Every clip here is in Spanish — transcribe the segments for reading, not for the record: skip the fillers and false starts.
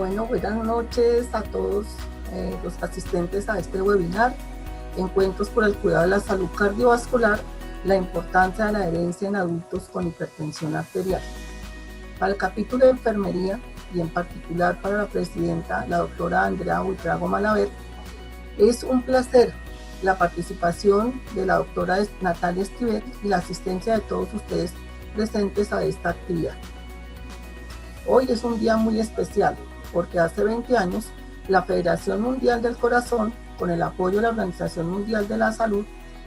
Bueno, buenas noches a todos los asistentes a este webinar, Encuentros por el cuidado de la salud cardiovascular, la importancia de la adherencia en adultos con hipertensión arterial. Para el capítulo de enfermería, y en particular para la presidenta, la doctora Andrea Buitrago Malaver, es un placer la participación de la doctora Natalia Esquivel y la asistencia de todos ustedes presentes a esta actividad. Hoy es un día muy especial porque hace 20 años la Federación Mundial del Corazón, con el apoyo de la Organización Mundial de la Salud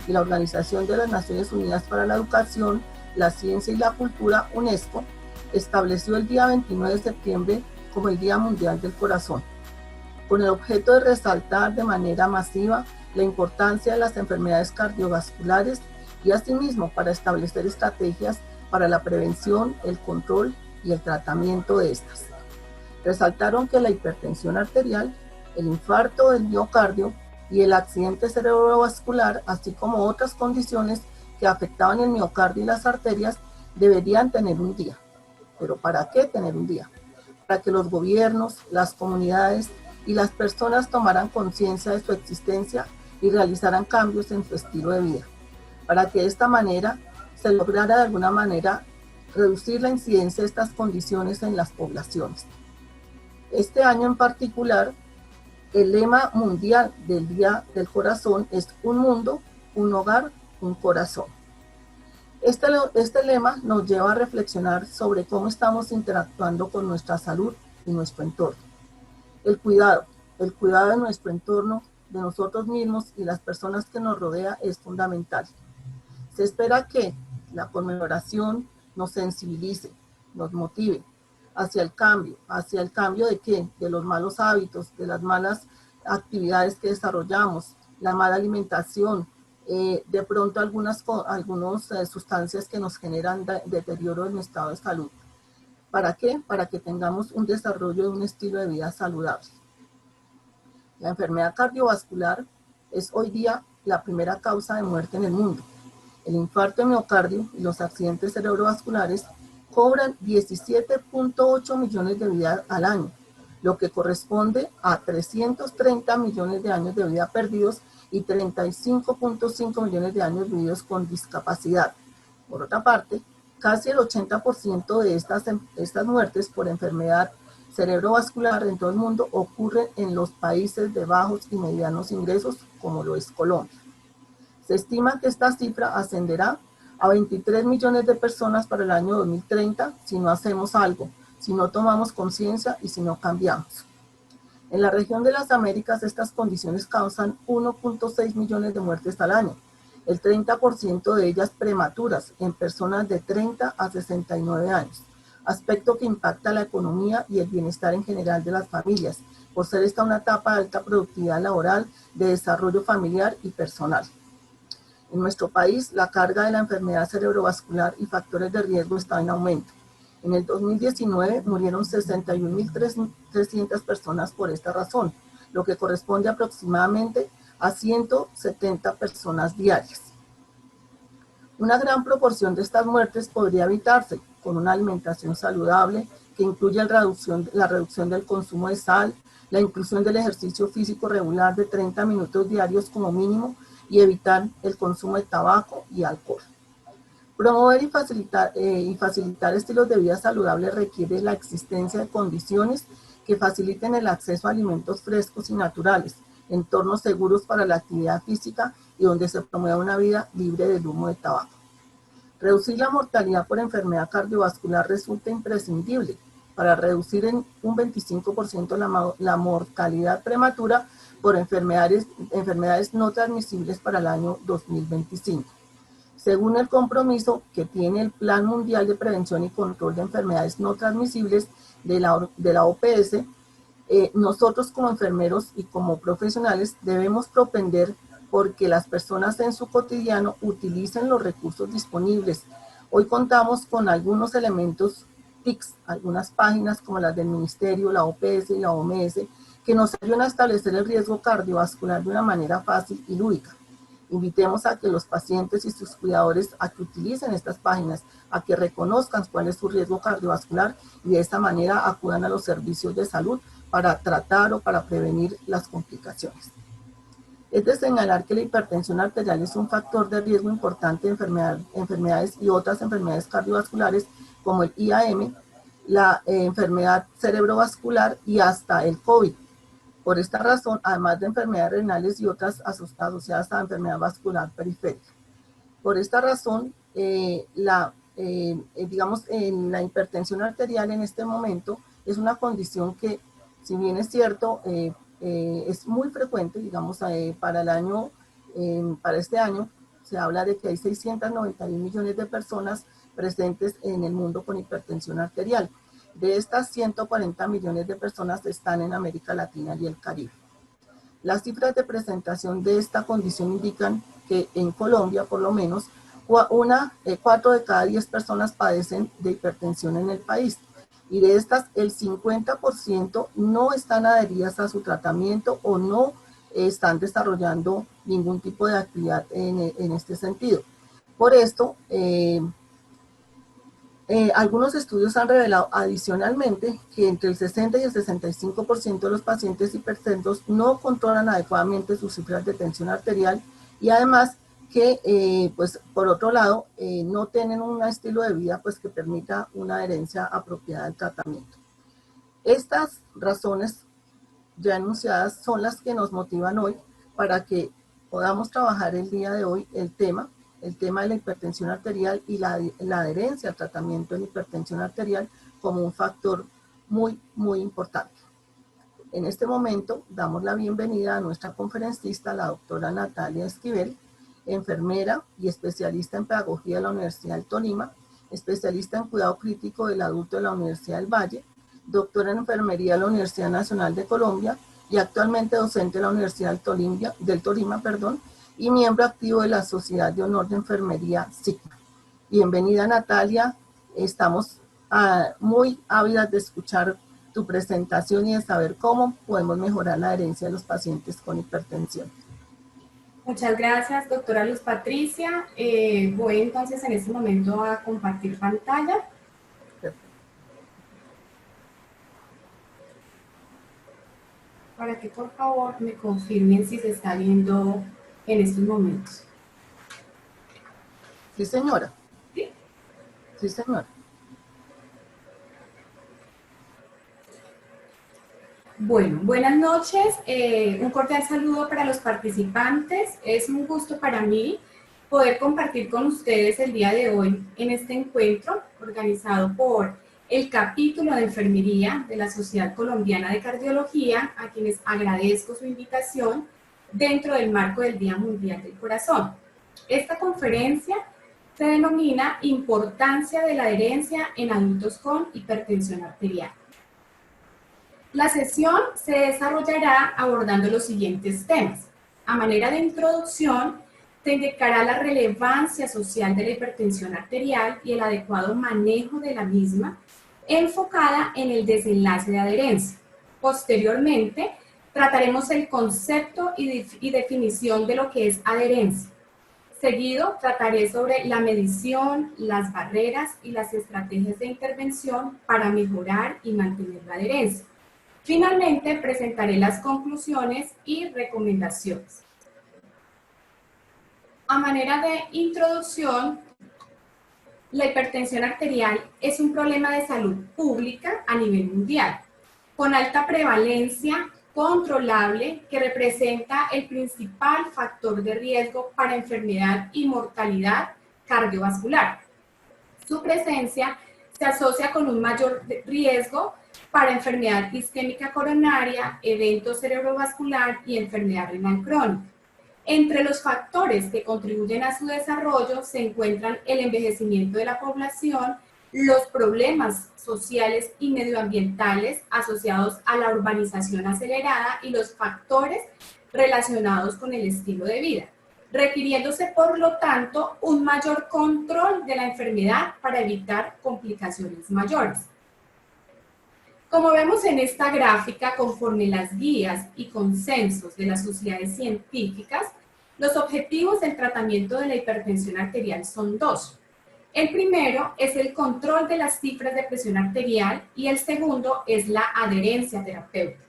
y la Organización de las Naciones Unidas para la Educación, la Ciencia y la Cultura, UNESCO, estableció el día 29 de septiembre como el Día Mundial del Corazón, con el objeto de resaltar de manera masiva la importancia de las enfermedades cardiovasculares y asimismo para establecer estrategias para la prevención, el control y el tratamiento de estas. Resaltaron que la hipertensión arterial, el infarto del miocardio y el accidente cerebrovascular, así como otras condiciones que afectaban el miocardio y las arterias, deberían tener un día. ¿Pero para qué tener un día? Para que los gobiernos, las comunidades y las personas tomaran conciencia de su existencia y realizaran cambios en su estilo de vida, para que de esta manera se lograra de alguna manera reducir la incidencia de estas condiciones en las poblaciones. Este año en particular, el lema mundial del Día del Corazón es un mundo, un hogar, un corazón. Este lema nos lleva a reflexionar sobre cómo estamos interactuando con nuestra salud y nuestro entorno. El cuidado de nuestro entorno, de nosotros mismos y las personas que nos rodean es fundamental. Se espera que la conmemoración nos sensibilice, nos motive hacia el cambio de ¿qué? De los malos hábitos, de las malas actividades que desarrollamos, la mala alimentación, de pronto algunas sustancias que nos generan deterioro en nuestro estado de salud. ¿Para qué? Para que tengamos un desarrollo de un estilo de vida saludable. La enfermedad cardiovascular es hoy día la primera causa de muerte en el mundo. El infarto de miocardio y los accidentes cerebrovasculares cobran 17.8 millones de vidas al año, lo que corresponde a 330 millones de años de vida perdidos y 35.5 millones de años vividos con discapacidad. Por otra parte, casi el 80% de estas muertes por enfermedad cerebrovascular en todo el mundo ocurren en los países de bajos y medianos ingresos, como lo es Colombia. Se estima que esta cifra ascenderá a 23 millones de personas para el año 2030 si no hacemos algo, si no tomamos conciencia y si no cambiamos. En la región de las Américas, estas condiciones causan 1.6 millones de muertes al año, el 30% de ellas prematuras en personas de 30 a 69 años, aspecto que impacta la economía y el bienestar en general de las familias, por ser esta una etapa de alta productividad laboral, de desarrollo familiar y personal. En nuestro país, la carga de la enfermedad cerebrovascular y factores de riesgo está en aumento. En el 2019 murieron 61.300 personas por esta razón, lo que corresponde aproximadamente a 170 personas diarias. Una gran proporción de estas muertes podría evitarse con una alimentación saludable que incluye la reducción del consumo de sal, la inclusión del ejercicio físico regular de 30 minutos diarios como mínimo y evitar el consumo de tabaco y alcohol. Promover y facilitar estilos de vida saludables requiere la existencia de condiciones que faciliten el acceso a alimentos frescos y naturales, entornos seguros para la actividad física y donde se promueva una vida libre del humo de tabaco. Reducir la mortalidad por enfermedad cardiovascular resulta imprescindible para reducir en un 25% la mortalidad prematura por enfermedades no transmisibles para el año 2025. Según el compromiso que tiene el Plan Mundial de Prevención y Control de Enfermedades No Transmisibles de la OPS, nosotros como enfermeros y como profesionales debemos propender porque las personas en su cotidiano utilicen los recursos disponibles. Hoy contamos con algunos elementos TICs, algunas páginas como las del Ministerio, la OPS y la OMS, que nos ayudan a establecer el riesgo cardiovascular de una manera fácil y lúdica. Invitemos a que los pacientes y sus cuidadores a que utilicen estas páginas, a que reconozcan cuál es su riesgo cardiovascular y de esta manera acudan a los servicios de salud para tratar o para prevenir las complicaciones. Es de señalar que la hipertensión arterial es un factor de riesgo importante de enfermedades y otras enfermedades cardiovasculares como el IAM, la enfermedad cerebrovascular y hasta el COVID. Por esta razón, además de enfermedades renales y otras asociadas a enfermedad vascular periférica. Por esta razón, digamos, la hipertensión arterial en este momento es una condición que, si bien es cierto, es muy frecuente, digamos, para este año, se habla de que hay 691 millones de personas presentes en el mundo con hipertensión arterial. De estas, 140 millones de personas están en América Latina y el Caribe. Las cifras de presentación de esta condición indican que en Colombia, por lo menos, 4 de cada 10 personas padecen de hipertensión en el país. Y de estas, el 50% no están adheridas a su tratamiento o no están desarrollando ningún tipo de actividad en este sentido. Por esto, algunos estudios han revelado adicionalmente que entre el 60 y el 65% de los pacientes hipertensos no controlan adecuadamente sus cifras de tensión arterial y además que, pues, por otro lado, no tienen un estilo de vida pues, que permita una adherencia apropiada al tratamiento. Estas razones ya enunciadas son las que nos motivan hoy para que podamos trabajar el día de hoy el tema de la hipertensión arterial y la adherencia al tratamiento en hipertensión arterial como un factor muy, muy importante. En este momento damos la bienvenida a nuestra conferencista, la doctora Natalia Esquivel, enfermera y especialista en pedagogía de la Universidad del Tolima, especialista en cuidado crítico del adulto de la Universidad del Valle, doctora en enfermería de la Universidad Nacional de Colombia y actualmente docente de la Universidad del Tolima, y miembro activo de la Sociedad de Honor de Enfermería SIGMA. Bienvenida, Natalia, estamos muy ávidas de escuchar tu presentación y de saber cómo podemos mejorar la adherencia de los pacientes con hipertensión. Muchas gracias, doctora Luz Patricia. Voy entonces en este momento a compartir pantalla. Para que por favor me confirmen si se está viendo en estos momentos. Sí, señora. ¿Sí? Sí, señora. Bueno, buenas noches. Un cordial saludo para los participantes. Es un gusto para mí poder compartir con ustedes el día de hoy en este encuentro organizado por el capítulo de enfermería de la Sociedad Colombiana de Cardiología, a quienes agradezco su invitación dentro del marco del Día Mundial del Corazón. Esta conferencia se denomina Importancia de la adherencia en adultos con hipertensión arterial. La sesión se desarrollará abordando los siguientes temas. A manera de introducción, se indicará la relevancia social de la hipertensión arterial y el adecuado manejo de la misma, enfocada en el desenlace de adherencia. Posteriormente, trataremos el concepto y definición de lo que es adherencia. Seguido, trataré sobre la medición, las barreras y las estrategias de intervención para mejorar y mantener la adherencia. Finalmente, presentaré las conclusiones y recomendaciones. A manera de introducción, la hipertensión arterial es un problema de salud pública a nivel mundial, con alta prevalencia, controlable, que representa el principal factor de riesgo para enfermedad y mortalidad cardiovascular. Su presencia se asocia con un mayor riesgo para enfermedad isquémica coronaria, evento cerebrovascular y enfermedad renal crónica. Entre los factores que contribuyen a su desarrollo se encuentran el envejecimiento de la población, los problemas sociales y medioambientales asociados a la urbanización acelerada y los factores relacionados con el estilo de vida, requiriéndose por lo tanto un mayor control de la enfermedad para evitar complicaciones mayores. Como vemos en esta gráfica, conforme las guías y consensos de las sociedades científicas, los objetivos del tratamiento de la hipertensión arterial son dos. El primero es el control de las cifras de presión arterial y el segundo es la adherencia terapéutica.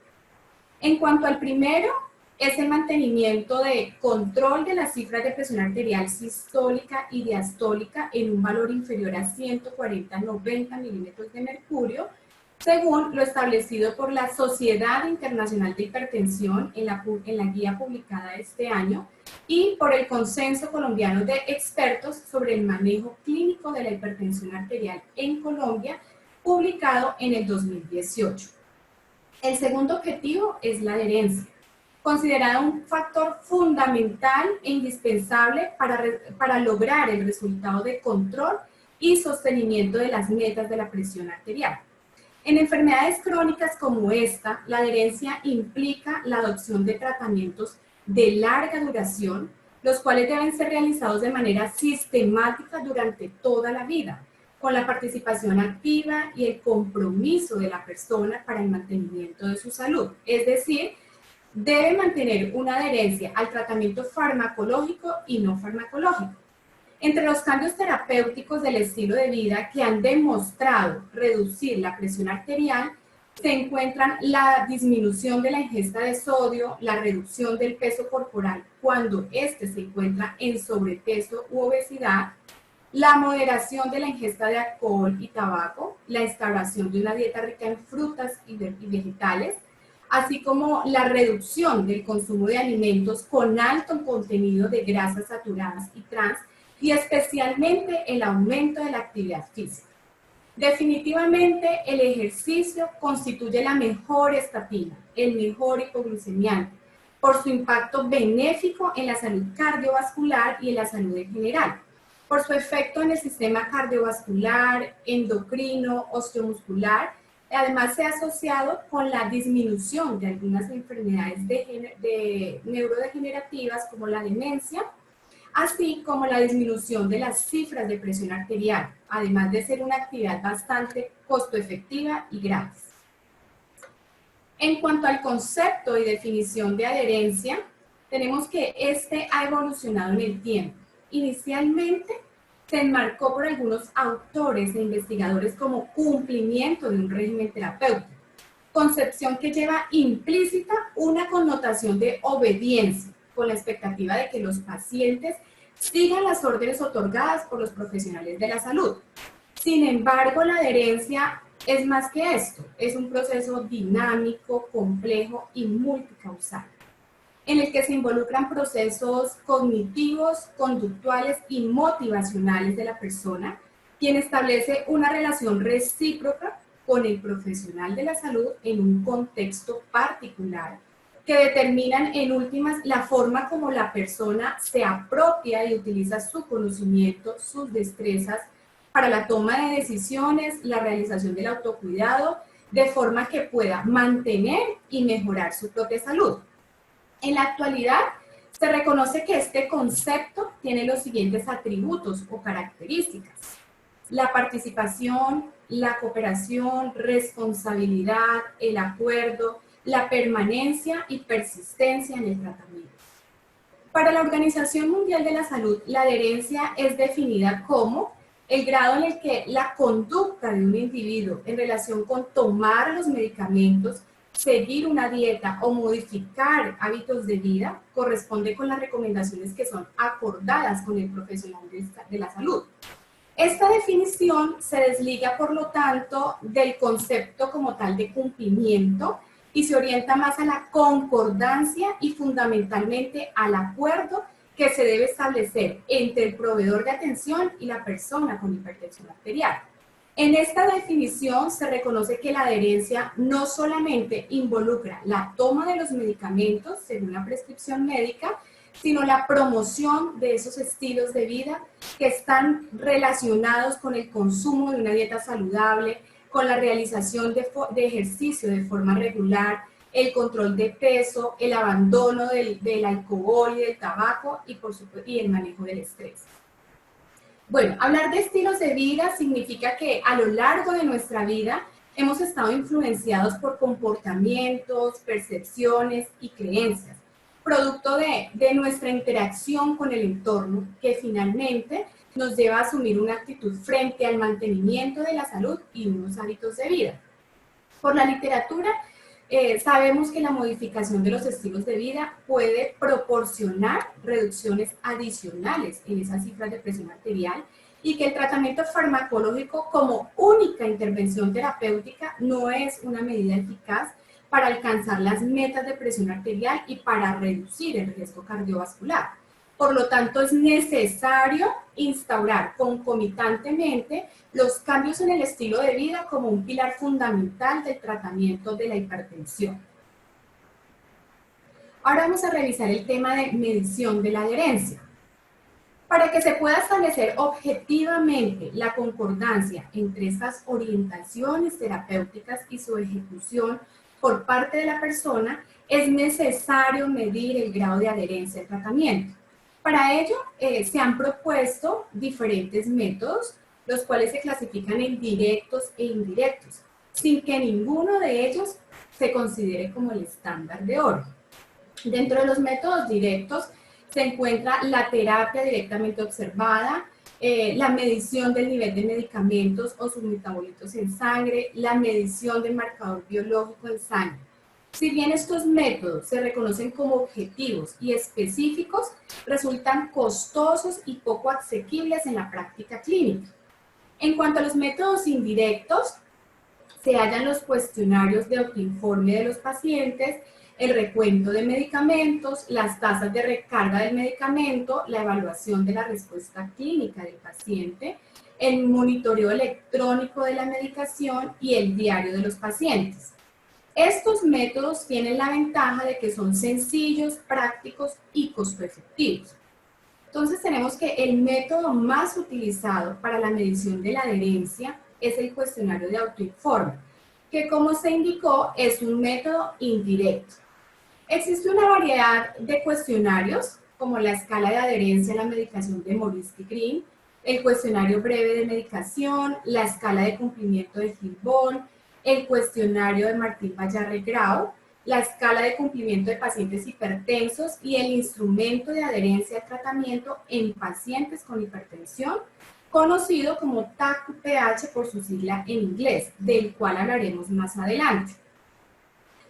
En cuanto al primero, es el mantenimiento de control de las cifras de presión arterial sistólica y diastólica en un valor inferior a 140-90 milímetros de mercurio, según lo establecido por la Sociedad Internacional de Hipertensión en la guía publicada este año y por el Consenso Colombiano de Expertos sobre el Manejo Clínico de la Hipertensión Arterial en Colombia, publicado en el 2018. El segundo objetivo es la adherencia, considerada un factor fundamental e indispensable para lograr el resultado de control y sostenimiento de las metas de la presión arterial. En enfermedades crónicas como esta, la adherencia implica la adopción de tratamientos de larga duración, los cuales deben ser realizados de manera sistemática durante toda la vida, con la participación activa y el compromiso de la persona para el mantenimiento de su salud. Es decir, debe mantener una adherencia al tratamiento farmacológico y no farmacológico. Entre los cambios terapéuticos del estilo de vida que han demostrado reducir la presión arterial, se encuentran la disminución de la ingesta de sodio, la reducción del peso corporal cuando éste se encuentra en sobrepeso u obesidad, la moderación de la ingesta de alcohol y tabaco, la instauración de una dieta rica en frutas y vegetales, así como la reducción del consumo de alimentos con alto contenido de grasas saturadas y trans, y especialmente el aumento de la actividad física. Definitivamente, el ejercicio constituye la mejor estatina, el mejor hipoglucemiante, por su impacto benéfico en la salud cardiovascular y en la salud en general, por su efecto en el sistema cardiovascular, endocrino, osteomuscular. Además, se ha asociado con la disminución de algunas enfermedades neurodegenerativas como la demencia, así como la disminución de las cifras de presión arterial, además de ser una actividad bastante costo efectiva y gratis. En cuanto al concepto y definición de adherencia, tenemos que este ha evolucionado en el tiempo. Inicialmente, se enmarcó por algunos autores e investigadores como cumplimiento de un régimen terapéutico, concepción que lleva implícita una connotación de obediencia, con la expectativa de que los pacientes sigan las órdenes otorgadas por los profesionales de la salud. Sin embargo, la adherencia es más que esto, es un proceso dinámico, complejo y multicausal, en el que se involucran procesos cognitivos, conductuales y motivacionales de la persona, quien establece una relación recíproca con el profesional de la salud en un contexto particular, que determinan en últimas la forma como la persona se apropia y utiliza su conocimiento, sus destrezas para la toma de decisiones, la realización del autocuidado, de forma que pueda mantener y mejorar su propia salud. En la actualidad, se reconoce que este concepto tiene los siguientes atributos o características: la participación, la cooperación, responsabilidad, el acuerdo, la permanencia y persistencia en el tratamiento. Para la Organización Mundial de la Salud, la adherencia es definida como el grado en el que la conducta de un individuo en relación con tomar los medicamentos, seguir una dieta o modificar hábitos de vida corresponde con las recomendaciones que son acordadas con el profesional de la salud. Esta definición se desliga, por lo tanto, del concepto como tal de cumplimiento y se orienta más a la concordancia y fundamentalmente al acuerdo que se debe establecer entre el proveedor de atención y la persona con hipertensión arterial. En esta definición se reconoce que la adherencia no solamente involucra la toma de los medicamentos según la prescripción médica, sino la promoción de esos estilos de vida que están relacionados con el consumo de una dieta saludable, con la realización de ejercicio de forma regular, el control de peso, el abandono del alcohol y del tabaco y, por supuesto, y el manejo del estrés. Bueno, hablar de estilos de vida significa que a lo largo de nuestra vida hemos estado influenciados por comportamientos, percepciones y creencias, producto de nuestra interacción con el entorno, que finalmente nos lleva a asumir una actitud frente al mantenimiento de la salud y unos hábitos de vida. Por la literatura, sabemos que la modificación de los estilos de vida puede proporcionar reducciones adicionales en esas cifras de presión arterial y que el tratamiento farmacológico como única intervención terapéutica no es una medida eficaz para alcanzar las metas de presión arterial y para reducir el riesgo cardiovascular. Por lo tanto, es necesario instaurar concomitantemente los cambios en el estilo de vida como un pilar fundamental del tratamiento de la hipertensión. Ahora vamos a revisar el tema de medición de la adherencia. Para que se pueda establecer objetivamente la concordancia entre estas orientaciones terapéuticas y su ejecución por parte de la persona, es necesario medir el grado de adherencia al tratamiento. Para ello, se han propuesto diferentes métodos, los cuales se clasifican en directos e indirectos, sin que ninguno de ellos se considere como el estándar de oro. Dentro de los métodos directos se encuentra la terapia directamente observada, la medición del nivel de medicamentos o sus metabolitos en sangre, la medición del marcador biológico en sangre. Si bien estos métodos se reconocen como objetivos y específicos, resultan costosos y poco asequibles en la práctica clínica. En cuanto a los métodos indirectos, se hallan los cuestionarios de autoinforme de los pacientes, el recuento de medicamentos, las tasas de recarga del medicamento, la evaluación de la respuesta clínica del paciente, el monitoreo electrónico de la medicación y el diario de los pacientes. Estos métodos tienen la ventaja de que son sencillos, prácticos y costo efectivos. Entonces tenemos que el método más utilizado para la medición de la adherencia es el cuestionario de autoinforme, que como se indicó es un método indirecto. Existe una variedad de cuestionarios, como la escala de adherencia a la medicación de Morisky-Green, el cuestionario breve de medicación, la escala de cumplimiento de Gilbón, el cuestionario de Martín-Bayarre-Grau, la escala de cumplimiento de pacientes hipertensos y el instrumento de adherencia al tratamiento en pacientes con hipertensión, conocido como TAC-UPH por su sigla en inglés, del cual hablaremos más adelante.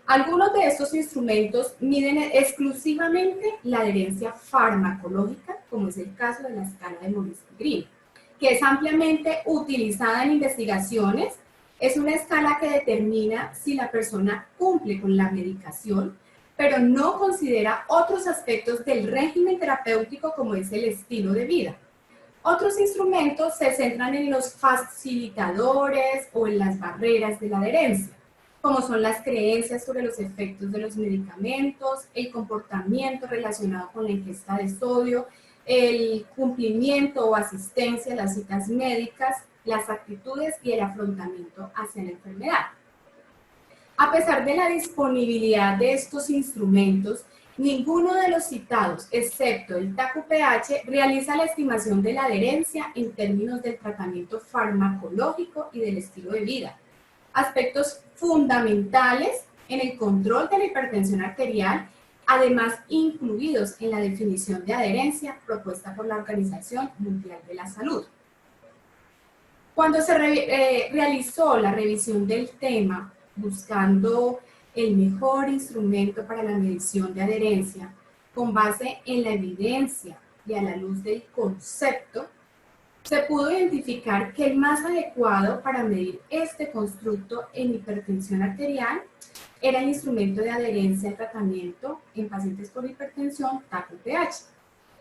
Algunos de estos instrumentos miden exclusivamente la adherencia farmacológica, como es el caso de la escala de Morisky-Green, que es ampliamente utilizada en investigaciones. Es una escala que determina si la persona cumple con la medicación, pero no considera otros aspectos del régimen terapéutico como es el estilo de vida. Otros instrumentos se centran en los facilitadores o en las barreras de la adherencia, como son las creencias sobre los efectos de los medicamentos, el comportamiento relacionado con la ingesta de sodio, el cumplimiento o asistencia a las citas médicas, las actitudes y el afrontamiento hacia la enfermedad. A pesar de la disponibilidad de estos instrumentos, ninguno de los citados, excepto el TAC-UPH, realiza la estimación de la adherencia en términos del tratamiento farmacológico y del estilo de vida, aspectos fundamentales en el control de la hipertensión arterial, además incluidos en la definición de adherencia propuesta por la Organización Mundial de la Salud. Cuando se realizó la revisión del tema, buscando el mejor instrumento para la medición de adherencia, con base en la evidencia y a la luz del concepto, se pudo identificar que el más adecuado para medir este constructo en hipertensión arterial era el instrumento de adherencia al tratamiento en pacientes con hipertensión TAC-UPH.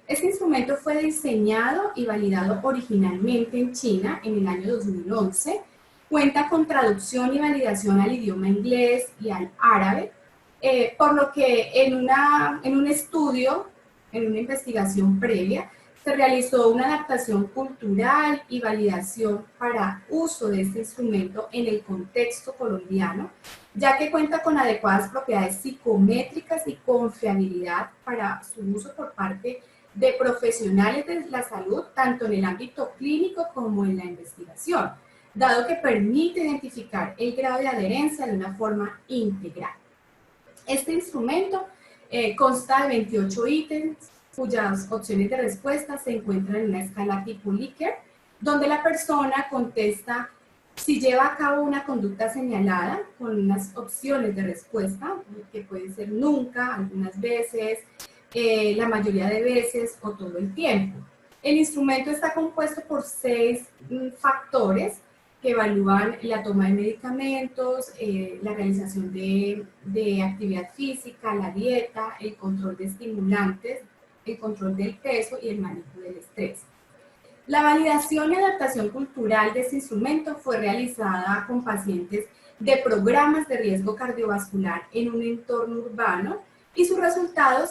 Este instrumento fue diseñado y validado originalmente en China en el año 2011, cuenta con traducción y validación al idioma inglés y al árabe, por lo que en un estudio, en una investigación previa, se realizó una adaptación cultural y validación para uso de este instrumento en el contexto colombiano, ya que cuenta con adecuadas propiedades psicométricas y confiabilidad para su uso por parte de profesionales de la salud, tanto en el ámbito clínico como en la investigación, dado que permite identificar el grado de adherencia de una forma integral. Este instrumento consta de 28 ítems cuyas opciones de respuesta se encuentran en una escala tipo Likert, donde la persona contesta si lleva a cabo una conducta señalada con unas opciones de respuesta, que pueden ser nunca, algunas veces, la mayoría de veces o todo el tiempo. El instrumento está compuesto por 6 factores que evalúan la toma de medicamentos, la realización de actividad física, la dieta, el control de estimulantes, el control del peso y el manejo del estrés. La validación y adaptación cultural de este instrumento fue realizada con pacientes de programas de riesgo cardiovascular en un entorno urbano y sus resultados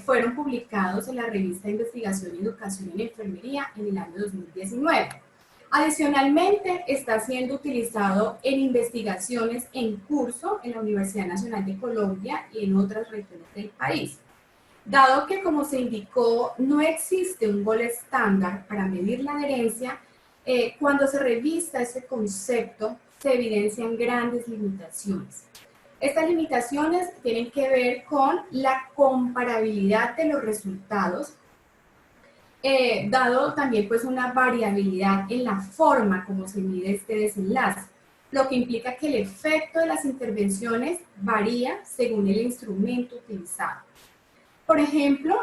fueron publicados en la revista Investigación y Educación en Enfermería en el año 2019. Adicionalmente, está siendo utilizado en investigaciones en curso en la Universidad Nacional de Colombia y en otras regiones del país. Dado que, como se indicó, no existe un gol estándar para medir la adherencia, cuando se revisa ese concepto, se evidencian grandes limitaciones. Estas limitaciones tienen que ver con la comparabilidad de los resultados, dado también pues una variabilidad en la forma como se mide este desenlace, lo que implica que el efecto de las intervenciones varía según el instrumento utilizado. Por ejemplo,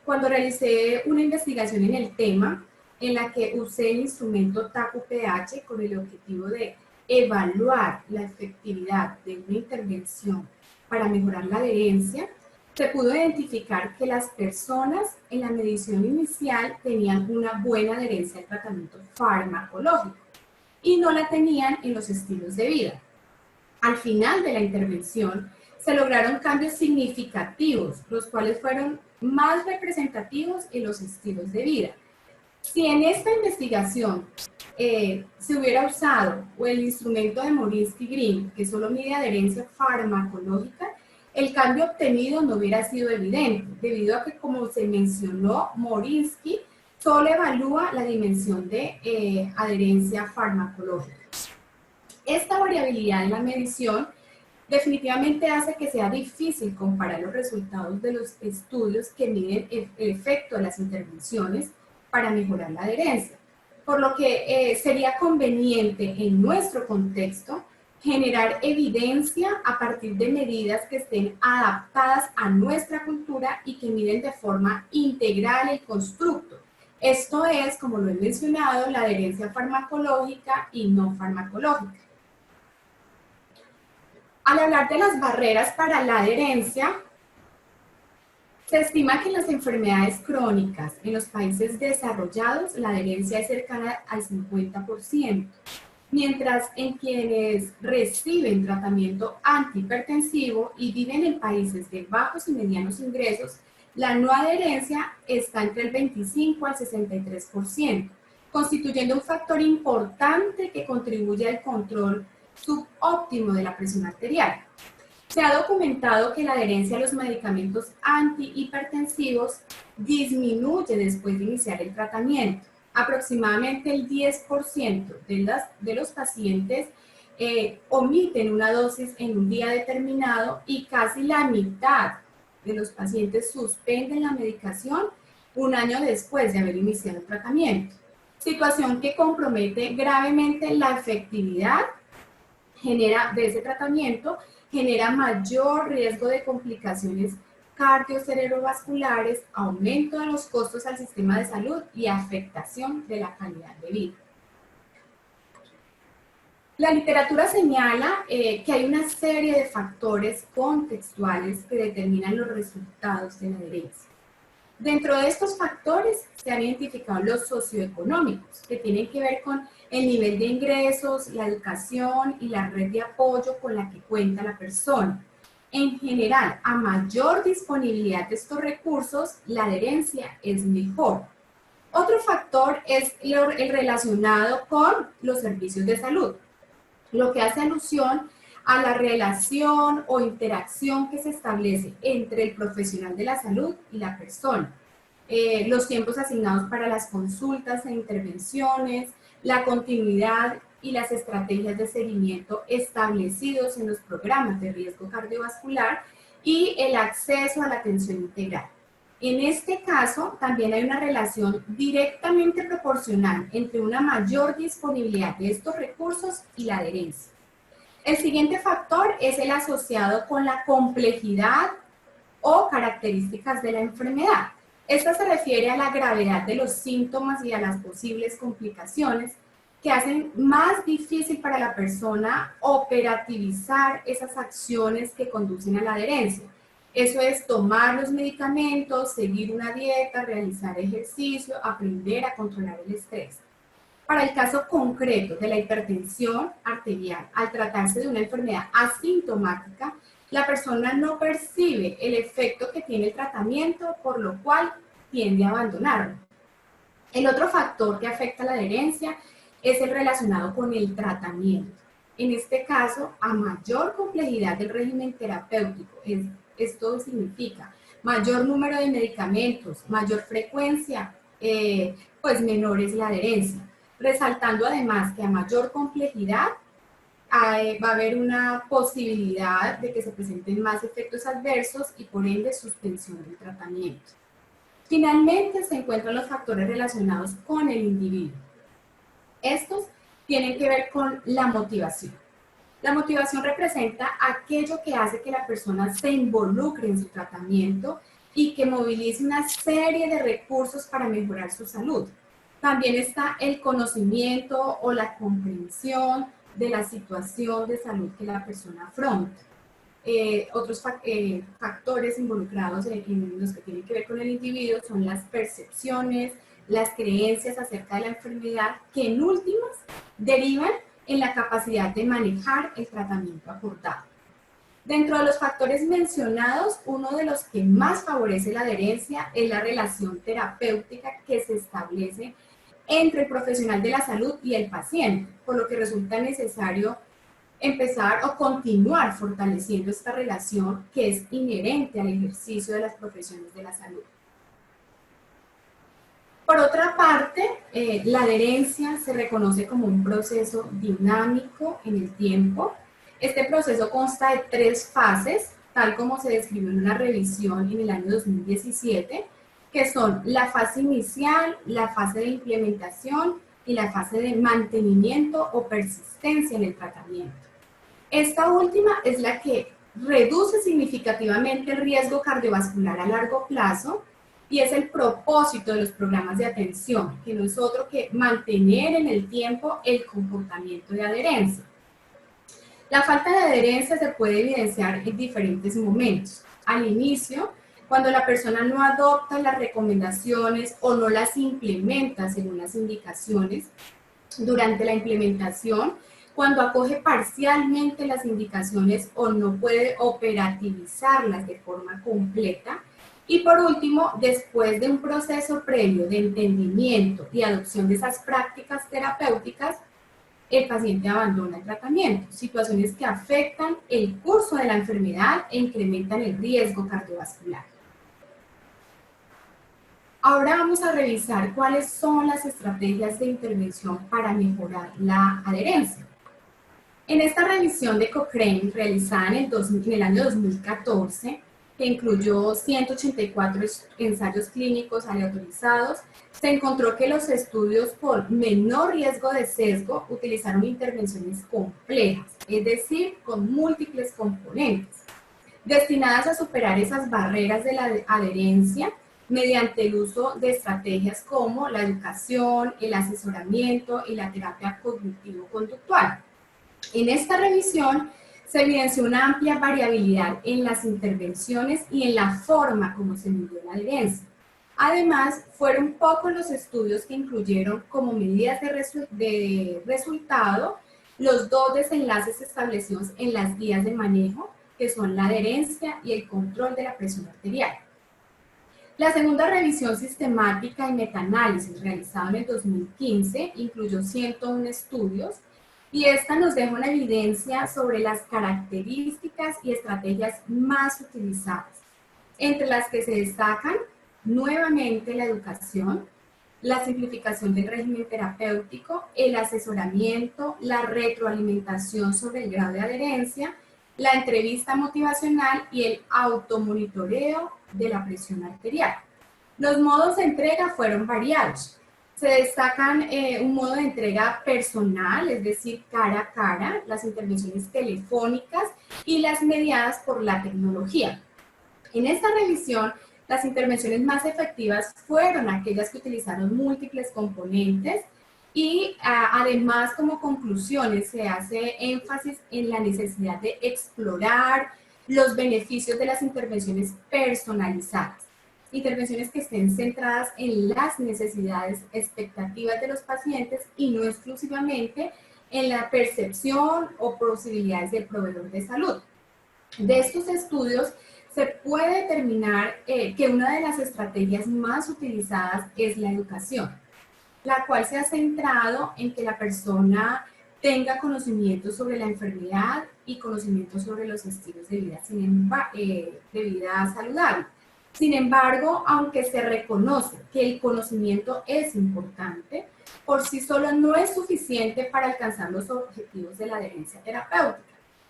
cuando realicé una investigación en el tema, en la que usé el instrumento TACU-PH con el objetivo de evaluar la efectividad de una intervención para mejorar la adherencia, se pudo identificar que las personas en la medición inicial tenían una buena adherencia al tratamiento farmacológico y no la tenían en los estilos de vida. Al final de la intervención, se lograron cambios significativos, los cuales fueron más representativos en los estilos de vida. Si en esta investigación se hubiera usado el instrumento de Morinsky-Green, que solo mide adherencia farmacológica, el cambio obtenido no hubiera sido evidente, debido a que, como se mencionó, Morinsky solo evalúa la dimensión de adherencia farmacológica. Esta variabilidad en la medición definitivamente hace que sea difícil comparar los resultados de los estudios que miden el efecto de las intervenciones para mejorar la adherencia, por lo que sería conveniente en nuestro contexto generar evidencia a partir de medidas que estén adaptadas a nuestra cultura y que miden de forma integral el constructo. Esto es, como lo he mencionado, la adherencia farmacológica y no farmacológica. Al hablar de las barreras para la adherencia, se estima que en las enfermedades crónicas en los países desarrollados la adherencia es cercana al 50%, mientras en quienes reciben tratamiento antihipertensivo y viven en países de bajos y medianos ingresos, la no adherencia está entre el 25 al 63%, constituyendo un factor importante que contribuye al control subóptimo de la presión arterial. Se ha documentado que la adherencia a los medicamentos antihipertensivos disminuye después de iniciar el tratamiento. Aproximadamente el 10% de los pacientes omiten una dosis en un día determinado y casi la mitad de los pacientes suspenden la medicación un año después de haber iniciado el tratamiento. Situación que compromete gravemente la efectividad de ese tratamiento, genera mayor riesgo de complicaciones cardiocerebrovasculares, aumento de los costos al sistema de salud y afectación de la calidad de vida. La literatura señala que hay una serie de factores contextuales que determinan los resultados de la adherencia. Dentro de estos factores se han identificado los socioeconómicos, que tienen que ver con el nivel de ingresos, la educación y la red de apoyo con la que cuenta la persona. En general, a mayor disponibilidad de estos recursos, la adherencia es mejor. Otro factor es el relacionado con los servicios de salud, lo que hace alusión a la relación o interacción que se establece entre el profesional de la salud y la persona. Los tiempos asignados para las consultas e intervenciones, la continuidad y las estrategias de seguimiento establecidos en los programas de riesgo cardiovascular y el acceso a la atención integral. En este caso, también hay una relación directamente proporcional entre una mayor disponibilidad de estos recursos y la adherencia. El siguiente factor es el asociado con la complejidad o características de la enfermedad. Esta se refiere a la gravedad de los síntomas y a las posibles complicaciones que hacen más difícil para la persona operativizar esas acciones que conducen a la adherencia. Eso es tomar los medicamentos, seguir una dieta, realizar ejercicio, aprender a controlar el estrés. Para el caso concreto de la hipertensión arterial, al tratarse de una enfermedad asintomática, la persona no percibe el efecto que tiene el tratamiento, por lo cual tiende a abandonarlo. El otro factor que afecta la adherencia es el relacionado con el tratamiento. En este caso, a mayor complejidad del régimen terapéutico, esto significa mayor número de medicamentos, mayor frecuencia, pues menor es la adherencia. Resaltando además que a mayor complejidad va a haber una posibilidad de que se presenten más efectos adversos y por ende suspensión del tratamiento. Finalmente se encuentran los factores relacionados con el individuo. Estos tienen que ver con la motivación. La motivación representa aquello que hace que la persona se involucre en su tratamiento y que movilice una serie de recursos para mejorar su salud. También está el conocimiento o la comprensión de la situación de salud que la persona afronta. Otros factores involucrados en los que tienen que ver con el individuo son las percepciones, las creencias acerca de la enfermedad, que en últimas derivan en la capacidad de manejar el tratamiento acordado. Dentro de los factores mencionados, uno de los que más favorece la adherencia es la relación terapéutica que se establece entre el profesional de la salud y el paciente, por lo que resulta necesario empezar o continuar fortaleciendo esta relación que es inherente al ejercicio de las profesiones de la salud. Por otra parte, la adherencia se reconoce como un proceso dinámico en el tiempo. Este proceso consta de 3 fases, tal como se describió en una revisión en el año 2017, que son la fase inicial, la fase de implementación y la fase de mantenimiento o persistencia en el tratamiento. Esta última es la que reduce significativamente el riesgo cardiovascular a largo plazo y es el propósito de los programas de atención, que no es otro que mantener en el tiempo el comportamiento de adherencia. La falta de adherencia se puede evidenciar en diferentes momentos. Al inicio, cuando la persona no adopta las recomendaciones o no las implementa según las indicaciones. Durante la implementación, cuando acoge parcialmente las indicaciones o no puede operativizarlas de forma completa. Y por último, después de un proceso previo de entendimiento y adopción de esas prácticas terapéuticas, el paciente abandona el tratamiento, situaciones que afectan el curso de la enfermedad e incrementan el riesgo cardiovascular. Ahora vamos a revisar cuáles son las estrategias de intervención para mejorar la adherencia. En esta revisión de Cochrane, realizada en el año 2014, que incluyó 184 ensayos clínicos aleatorizados, se encontró que los estudios con menor riesgo de sesgo utilizaron intervenciones complejas, es decir, con múltiples componentes, destinadas a superar esas barreras de la adherencia mediante el uso de estrategias como la educación, el asesoramiento y la terapia cognitivo-conductual. En esta revisión se evidenció una amplia variabilidad en las intervenciones y en la forma como se midió la adherencia. Además, fueron pocos los estudios que incluyeron como medidas de resultado los 2 desenlaces establecidos en las guías de manejo, que son la adherencia y el control de la presión arterial. La segunda revisión sistemática y metaanálisis realizada en el 2015 incluyó 101 estudios y esta nos deja una evidencia sobre las características y estrategias más utilizadas, entre las que se destacan nuevamente la educación, la simplificación del régimen terapéutico, el asesoramiento, la retroalimentación sobre el grado de adherencia la entrevista motivacional y el automonitoreo de la presión arterial. Los modos de entrega fueron variados. Se destacan un modo de entrega personal, es decir, cara a cara, las intervenciones telefónicas y las mediadas por la tecnología. En esta revisión, las intervenciones más efectivas fueron aquellas que utilizaron múltiples componentes y además, como conclusiones, se hace énfasis en la necesidad de explorar los beneficios de las intervenciones personalizadas. Intervenciones que estén centradas en las necesidades, expectativas de los pacientes y no exclusivamente en la percepción o posibilidades del proveedor de salud. De estos estudios se puede determinar que una de las estrategias más utilizadas es la educación, la cual se ha centrado en que la persona tenga conocimiento sobre la enfermedad y conocimiento sobre los estilos de vida saludable. Sin embargo, aunque se reconoce que el conocimiento es importante, por sí solo no es suficiente para alcanzar los objetivos de la adherencia terapéutica,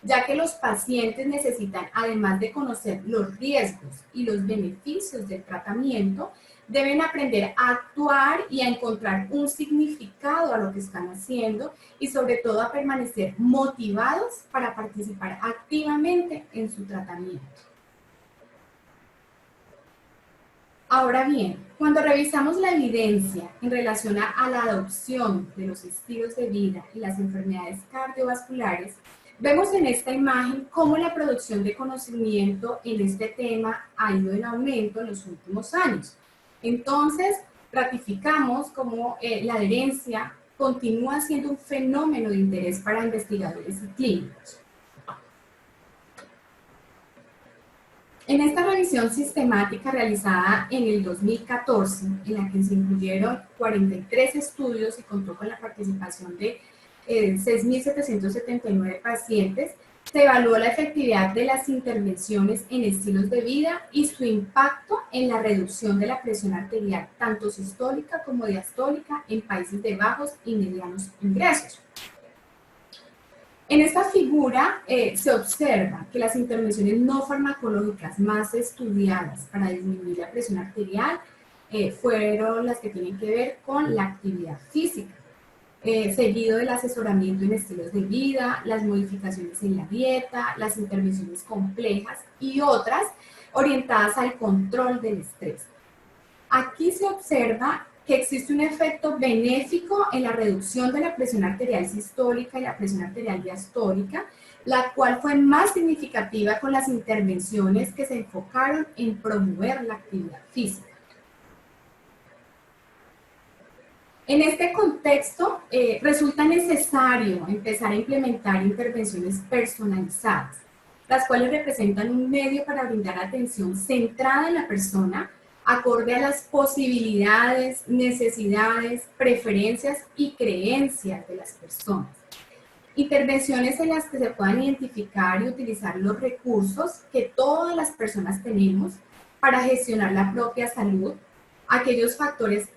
ya que los pacientes necesitan, además de conocer los riesgos y los beneficios del tratamiento, deben aprender a actuar y a encontrar un significado a lo que están haciendo y sobre todo a permanecer motivados para participar activamente en su tratamiento. Ahora bien, cuando revisamos la evidencia en relación a la adopción de los estilos de vida y las enfermedades cardiovasculares, vemos en esta imagen cómo la producción de conocimiento en este tema ha ido en aumento en los últimos años. Entonces, ratificamos cómo la adherencia continúa siendo un fenómeno de interés para investigadores y clínicos. En esta revisión sistemática realizada en el 2014, en la que se incluyeron 43 estudios y contó con la participación de 6.779 pacientes, se evaluó la efectividad de las intervenciones en estilos de vida y su impacto en la reducción de la presión arterial, tanto sistólica como diastólica, en países de bajos y medianos ingresos. En esta figura se observa que las intervenciones no farmacológicas más estudiadas para disminuir la presión arterial fueron las que tienen que ver con la actividad física, seguido del asesoramiento en estilos de vida, las modificaciones en la dieta, las intervenciones complejas y otras orientadas al control del estrés. Aquí se observa que existe un efecto benéfico en la reducción de la presión arterial sistólica y la presión arterial diastólica, la cual fue más significativa con las intervenciones que se enfocaron en promover la actividad física. En este contexto, resulta necesario empezar a implementar intervenciones personalizadas, las cuales representan un medio para brindar atención centrada en la persona, acorde a las posibilidades, necesidades, preferencias y creencias de las personas. Intervenciones en las que se puedan identificar y utilizar los recursos que todas las personas tenemos para gestionar la propia salud, aquellos factores,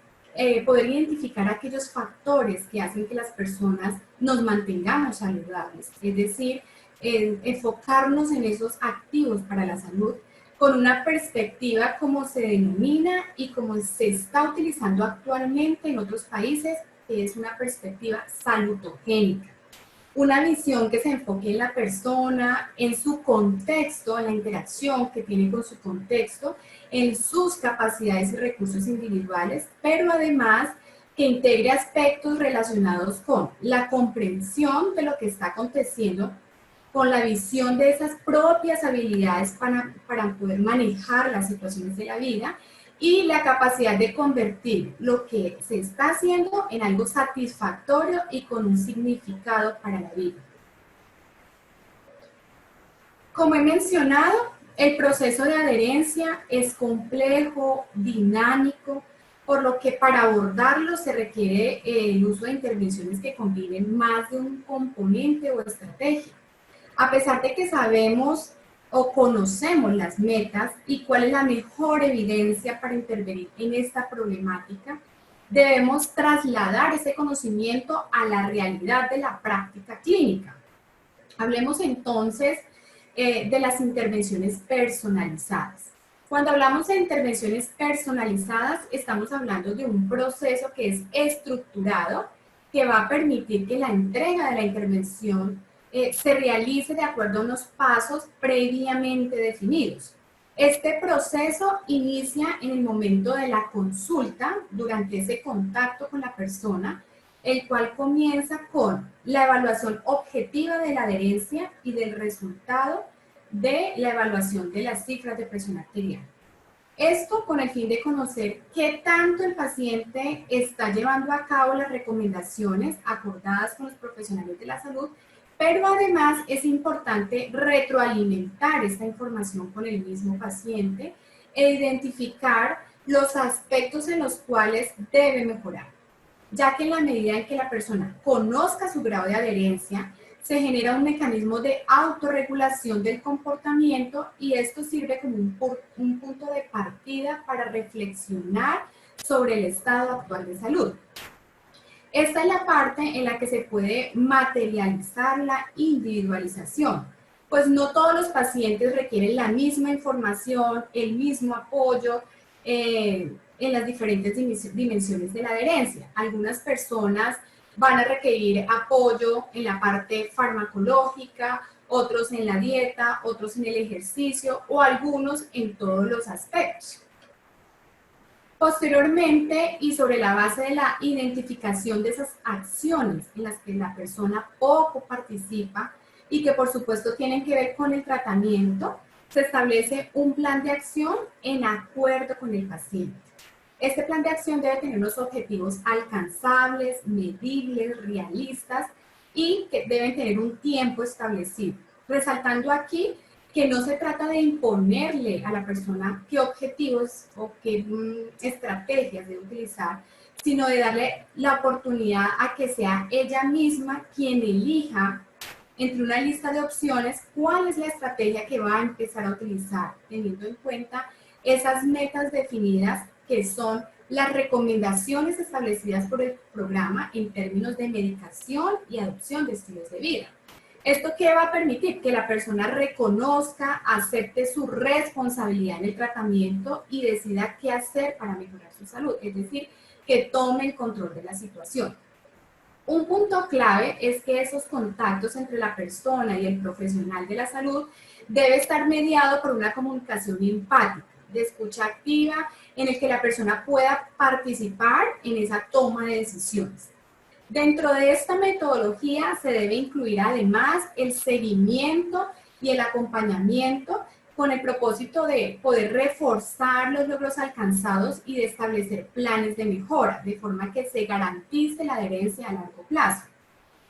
poder identificar aquellos factores que hacen que las personas nos mantengamos saludables, es decir, enfocarnos en esos activos para la salud, con una perspectiva como se denomina y como se está utilizando actualmente en otros países, que es una perspectiva salutogénica. Una visión que se enfoque en la persona, en su contexto, en la interacción que tiene con su contexto, en sus capacidades y recursos individuales, pero además que integre aspectos relacionados con la comprensión de lo que está aconteciendo, con la visión de esas propias habilidades para poder manejar las situaciones de la vida y la capacidad de convertir lo que se está haciendo en algo satisfactorio y con un significado para la vida. Como he mencionado, el proceso de adherencia es complejo, dinámico, por lo que para abordarlo se requiere el uso de intervenciones que combinen más de un componente o estrategia. A pesar de que sabemos o conocemos las metas y cuál es la mejor evidencia para intervenir en esta problemática, debemos trasladar ese conocimiento a la realidad de la práctica clínica. Hablemos entonces de las intervenciones personalizadas. Cuando hablamos de intervenciones personalizadas, estamos hablando de un proceso que es estructurado, que va a permitir que la entrega de la intervención se realice de acuerdo a unos pasos previamente definidos. Este proceso inicia en el momento de la consulta, durante ese contacto con la persona, el cual comienza con la evaluación objetiva de la adherencia y del resultado de la evaluación de las cifras de presión arterial. Esto con el fin de conocer qué tanto el paciente está llevando a cabo las recomendaciones acordadas con los profesionales de la salud, pero además es importante retroalimentar esta información con el mismo paciente e identificar los aspectos en los cuales debe mejorar, ya que en la medida en que la persona conozca su grado de adherencia, se genera un mecanismo de autorregulación del comportamiento y esto sirve como un punto de partida para reflexionar sobre el estado actual de salud. Esta es la parte en la que se puede materializar la individualización, pues no todos los pacientes requieren la misma información, el mismo apoyo en las diferentes dimensiones de la adherencia. Algunas personas van a requerir apoyo en la parte farmacológica, otros en la dieta, otros en el ejercicio o algunos en todos los aspectos. Posteriormente, y sobre la base de la identificación de esas acciones en las que la persona poco participa y que por supuesto tienen que ver con el tratamiento, se establece un plan de acción en acuerdo con el paciente. Este plan de acción debe tener unos objetivos alcanzables, medibles, realistas y que deben tener un tiempo establecido. Resaltando aquí que no se trata de imponerle a la persona qué objetivos o qué estrategias debe utilizar, sino de darle la oportunidad a que sea ella misma quien elija entre una lista de opciones cuál es la estrategia que va a empezar a utilizar, teniendo en cuenta esas metas definidas que son las recomendaciones establecidas por el programa en términos de medicación y adopción de estilos de vida. ¿Esto qué va a permitir? Que la persona reconozca, acepte su responsabilidad en el tratamiento y decida qué hacer para mejorar su salud, es decir, que tome el control de la situación. Un punto clave es que esos contactos entre la persona y el profesional de la salud debe estar mediado por una comunicación empática, de escucha activa, en el que la persona pueda participar en esa toma de decisiones. Dentro de esta metodología se debe incluir además el seguimiento y el acompañamiento con el propósito de poder reforzar los logros alcanzados y de establecer planes de mejora, de forma que se garantice la adherencia a largo plazo.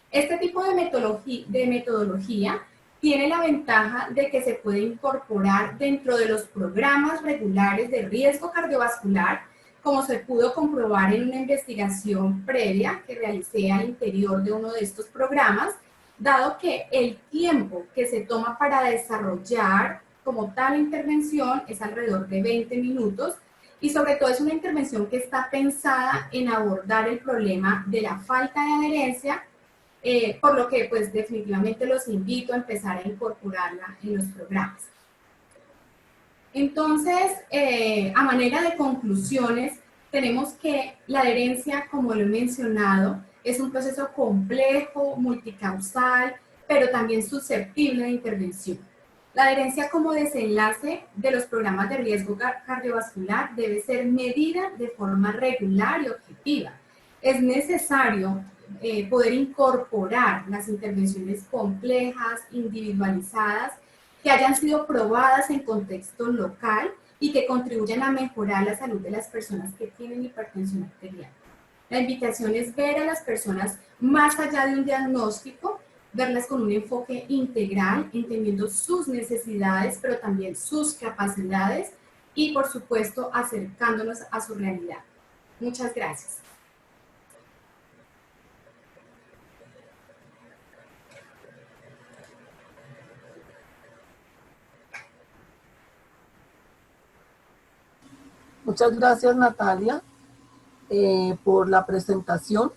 Este tipo de metodología tiene la ventaja de que se puede incorporar dentro de los programas regulares de riesgo cardiovascular, como se pudo comprobar en una investigación previa que realicé al interior de uno de estos programas, dado que el tiempo que se toma para desarrollar como tal intervención es alrededor de 20 minutos y sobre todo es una intervención que está pensada en abordar el problema de la falta de adherencia, por lo que pues definitivamente los invito a empezar a incorporarla en los programas. Entonces, a manera de conclusiones, tenemos que la adherencia, como lo he mencionado, es un proceso complejo, multicausal, pero también susceptible de intervención. La adherencia como desenlace de los programas de riesgo cardiovascular debe ser medida de forma regular y objetiva. Es necesario poder incorporar las intervenciones complejas, individualizadas, que hayan sido probadas en contexto local y que contribuyan a mejorar la salud de las personas que tienen hipertensión arterial. La invitación es ver a las personas más allá de un diagnóstico, verlas con un enfoque integral, entendiendo sus necesidades, pero también sus capacidades y, por supuesto, acercándonos a su realidad. Muchas gracias. Muchas gracias, Natalia, por la presentación.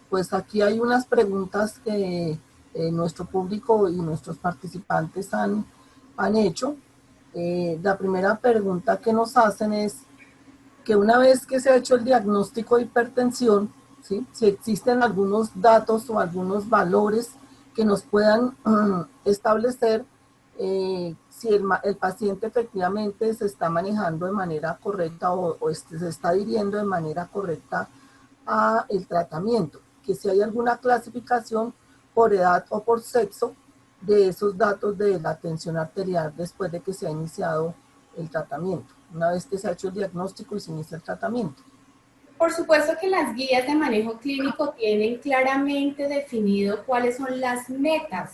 Pues aquí hay unas preguntas que nuestro público y nuestros participantes han hecho. La primera pregunta que nos hacen es que una vez que se ha hecho el diagnóstico de hipertensión, ¿sí? Si existen algunos datos o algunos valores que nos puedan establecer si el paciente efectivamente se está manejando de manera correcta o se está adhiriendo de manera correcta a el tratamiento, que si hay alguna clasificación por edad o por sexo de esos datos de la tensión arterial después de que se ha iniciado el tratamiento, una vez que se ha hecho el diagnóstico y se inicia el tratamiento. Por supuesto que las guías de manejo clínico tienen claramente definido cuáles son las metas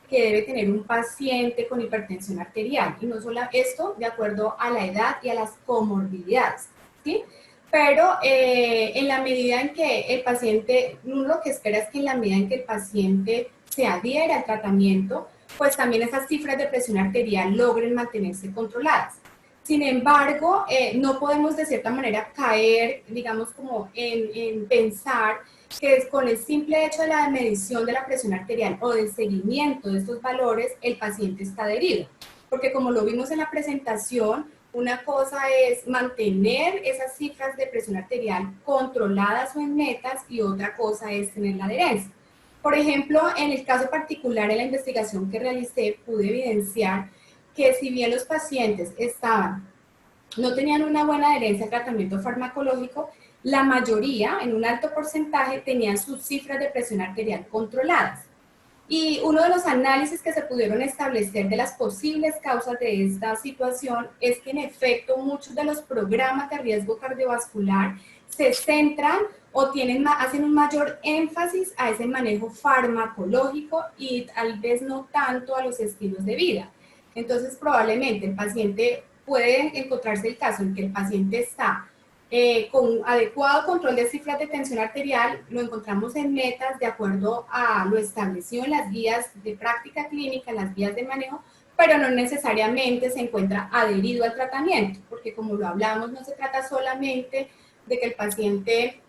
que debe tener un paciente con hipertensión arterial, y no solo esto de acuerdo a la edad y a las comorbilidades, ¿sí? Pero en la medida en que el paciente, uno lo que espera es que en la medida en que el paciente se adhiere al tratamiento, pues también esas cifras de presión arterial logren mantenerse controladas. Sin embargo, no podemos de cierta manera caer, digamos, como en pensar que con el simple hecho de la medición de la presión arterial o del seguimiento de estos valores, el paciente está adherido. Porque como lo vimos en la presentación, una cosa es mantener esas cifras de presión arterial controladas o en metas, y otra cosa es tener la adherencia. Por ejemplo, en el caso particular de la investigación que realicé, pude evidenciar que si bien los pacientes no tenían una buena adherencia al tratamiento farmacológico, la mayoría, en un alto porcentaje, tenían sus cifras de presión arterial controladas. Y uno de los análisis que se pudieron establecer de las posibles causas de esta situación es que en efecto muchos de los programas de riesgo cardiovascular se centran o hacen un mayor énfasis a ese manejo farmacológico y tal vez no tanto a los estilos de vida. Entonces probablemente el paciente puede encontrarse el caso en que el paciente está con adecuado control de cifras de tensión arterial, lo encontramos en metas de acuerdo a lo establecido en las guías de práctica clínica, en las guías de manejo, pero no necesariamente se encuentra adherido al tratamiento, porque como lo hablamos, no se trata solamente de que el paciente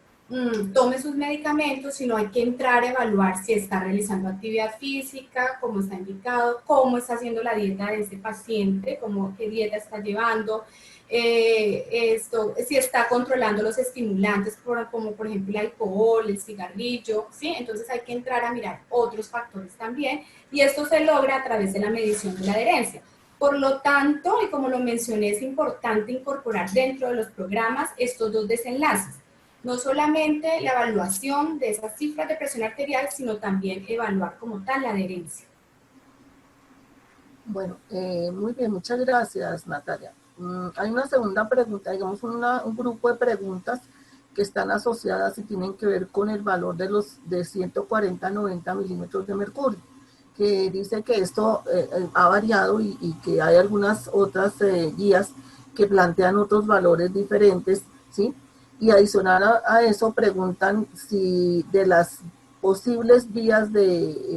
tome sus medicamentos, sino hay que entrar a evaluar si está realizando actividad física, cómo está indicado, cómo está haciendo la dieta de ese paciente, qué dieta está llevando, si está controlando los estimulantes, como por ejemplo el alcohol, el cigarrillo, ¿sí? Entonces hay que entrar a mirar otros factores también, y esto se logra a través de la medición de la adherencia. Por lo tanto, y como lo mencioné, es importante incorporar dentro de los programas estos dos desenlaces. No solamente la evaluación de esas cifras de presión arterial, sino también evaluar como tal la adherencia. Bueno, muy bien, muchas gracias, Natalia. Hay una segunda pregunta, digamos un grupo de preguntas que están asociadas y tienen que ver con el valor de 140 a 90 milímetros de mercurio, que dice que esto ha variado y que hay algunas otras guías que plantean otros valores diferentes, ¿sí? Y adicional a eso preguntan si de las posibles vías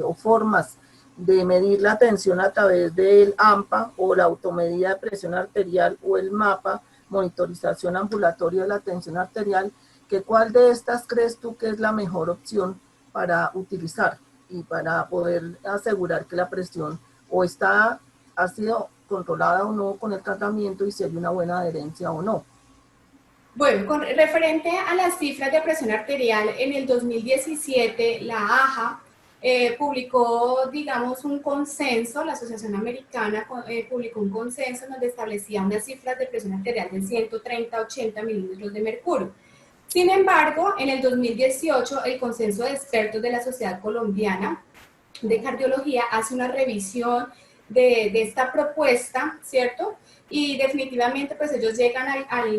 o formas de medir la tensión a través del AMPA o la automedida de presión arterial o el MAPA, monitorización ambulatoria de la tensión arterial, que cuál de estas crees tú que es la mejor opción para utilizar y para poder asegurar que la presión ha sido controlada o no con el tratamiento y si hay una buena adherencia o no. Bueno, referente a las cifras de presión arterial, en el 2017 la AHA publicó, digamos, un consenso, la Asociación Americana publicó un consenso donde establecía unas cifras de presión arterial de 130 a 80 milímetros de mercurio. Sin embargo, en el 2018, el consenso de expertos de la Sociedad Colombiana de Cardiología hace una revisión de esta propuesta, ¿cierto? Y definitivamente pues ellos llegan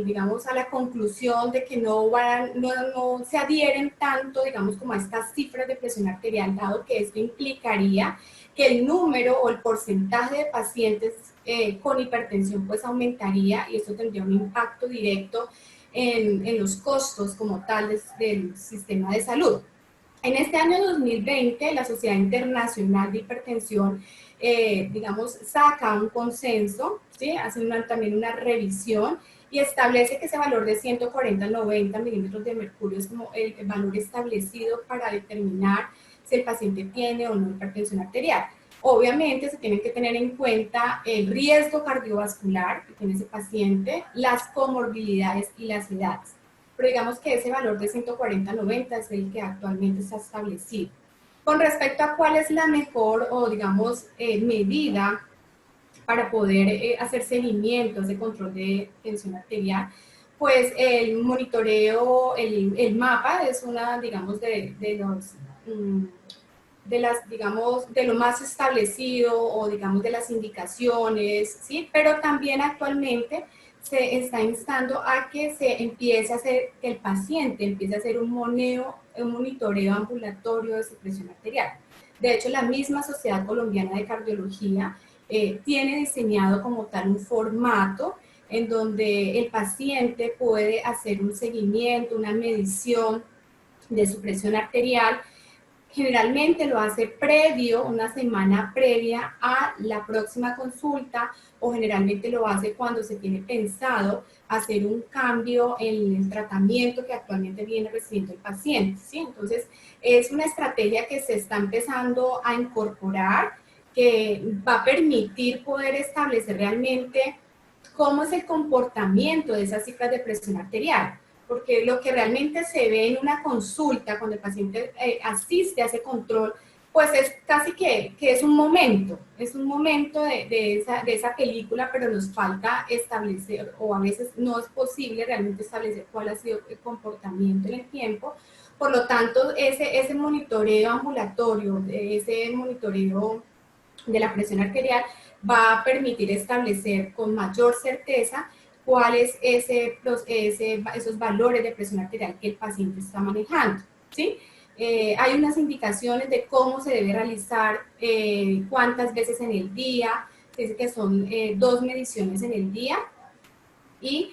digamos, a la conclusión de que no se adhieren tanto, digamos, como a estas cifras de presión arterial, dado que esto implicaría que el número o el porcentaje de pacientes con hipertensión pues aumentaría, y esto tendría un impacto directo en los costos como tal del sistema de salud. En este año 2020, la Sociedad Internacional de Hipertensión, digamos, saca un consenso, ¿sí? Hace también una revisión y establece que ese valor de 140 a 90 milímetros de mercurio es como el valor establecido para determinar si el paciente tiene o no hipertensión arterial. Obviamente se tienen que tener en cuenta el riesgo cardiovascular que tiene ese paciente, las comorbilidades y las edades. Pero digamos que ese valor de 140-90 es el que actualmente está establecido. Con respecto a cuál es la mejor o digamos medida para poder hacer seguimientos de control de tensión arterial, pues el monitoreo, el mapa es una, digamos, de los de las, digamos, de lo más establecido o digamos de las indicaciones, ¿sí? Pero también actualmente se está instando a que se empiece a hacer, que el paciente empiece a hacer un monitoreo ambulatorio de su presión arterial. De hecho, la misma Sociedad Colombiana de Cardiología tiene diseñado como tal un formato en donde el paciente puede hacer un seguimiento, una medición de su presión arterial. Generalmente lo hace previo, una semana previa a la próxima consulta, o generalmente lo hace cuando se tiene pensado hacer un cambio en el tratamiento que actualmente viene recibiendo el paciente, ¿sí? Entonces, es una estrategia que se está empezando a incorporar, que va a permitir poder establecer realmente cómo es el comportamiento de esas cifras de presión arterial, porque lo que realmente se ve en una consulta cuando el paciente asiste a ese control, pues es casi que es un momento de esa película, pero nos falta establecer, o a veces no es posible realmente establecer cuál ha sido el comportamiento en el tiempo. Por lo tanto, ese monitoreo ambulatorio, ese monitoreo de la presión arterial, va a permitir establecer con mayor certeza cuáles esos valores de presión arterial que el paciente está manejando, ¿sí? Hay unas indicaciones de cómo se debe realizar, cuántas veces en el día, dice que son 2 mediciones en el día, y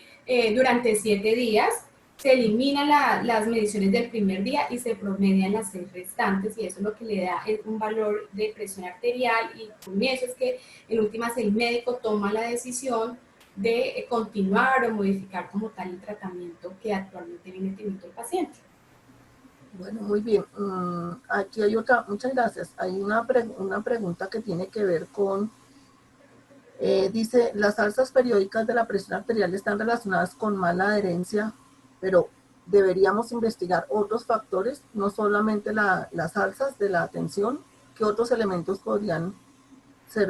durante 7 días se eliminan las mediciones del primer día y se promedian las 6 restantes, y eso es lo que le da un valor de presión arterial, y con eso es que en últimas el médico toma la decisión de continuar o modificar como tal el tratamiento que actualmente viene teniendo el paciente. Bueno, muy bien. Aquí hay otra, muchas gracias. Hay una pregunta que tiene que ver con, dice, las alzas periódicas de la presión arterial están relacionadas con mala adherencia, pero deberíamos investigar otros factores, no solamente las alzas de la tensión. ¿Qué otros elementos podrían ser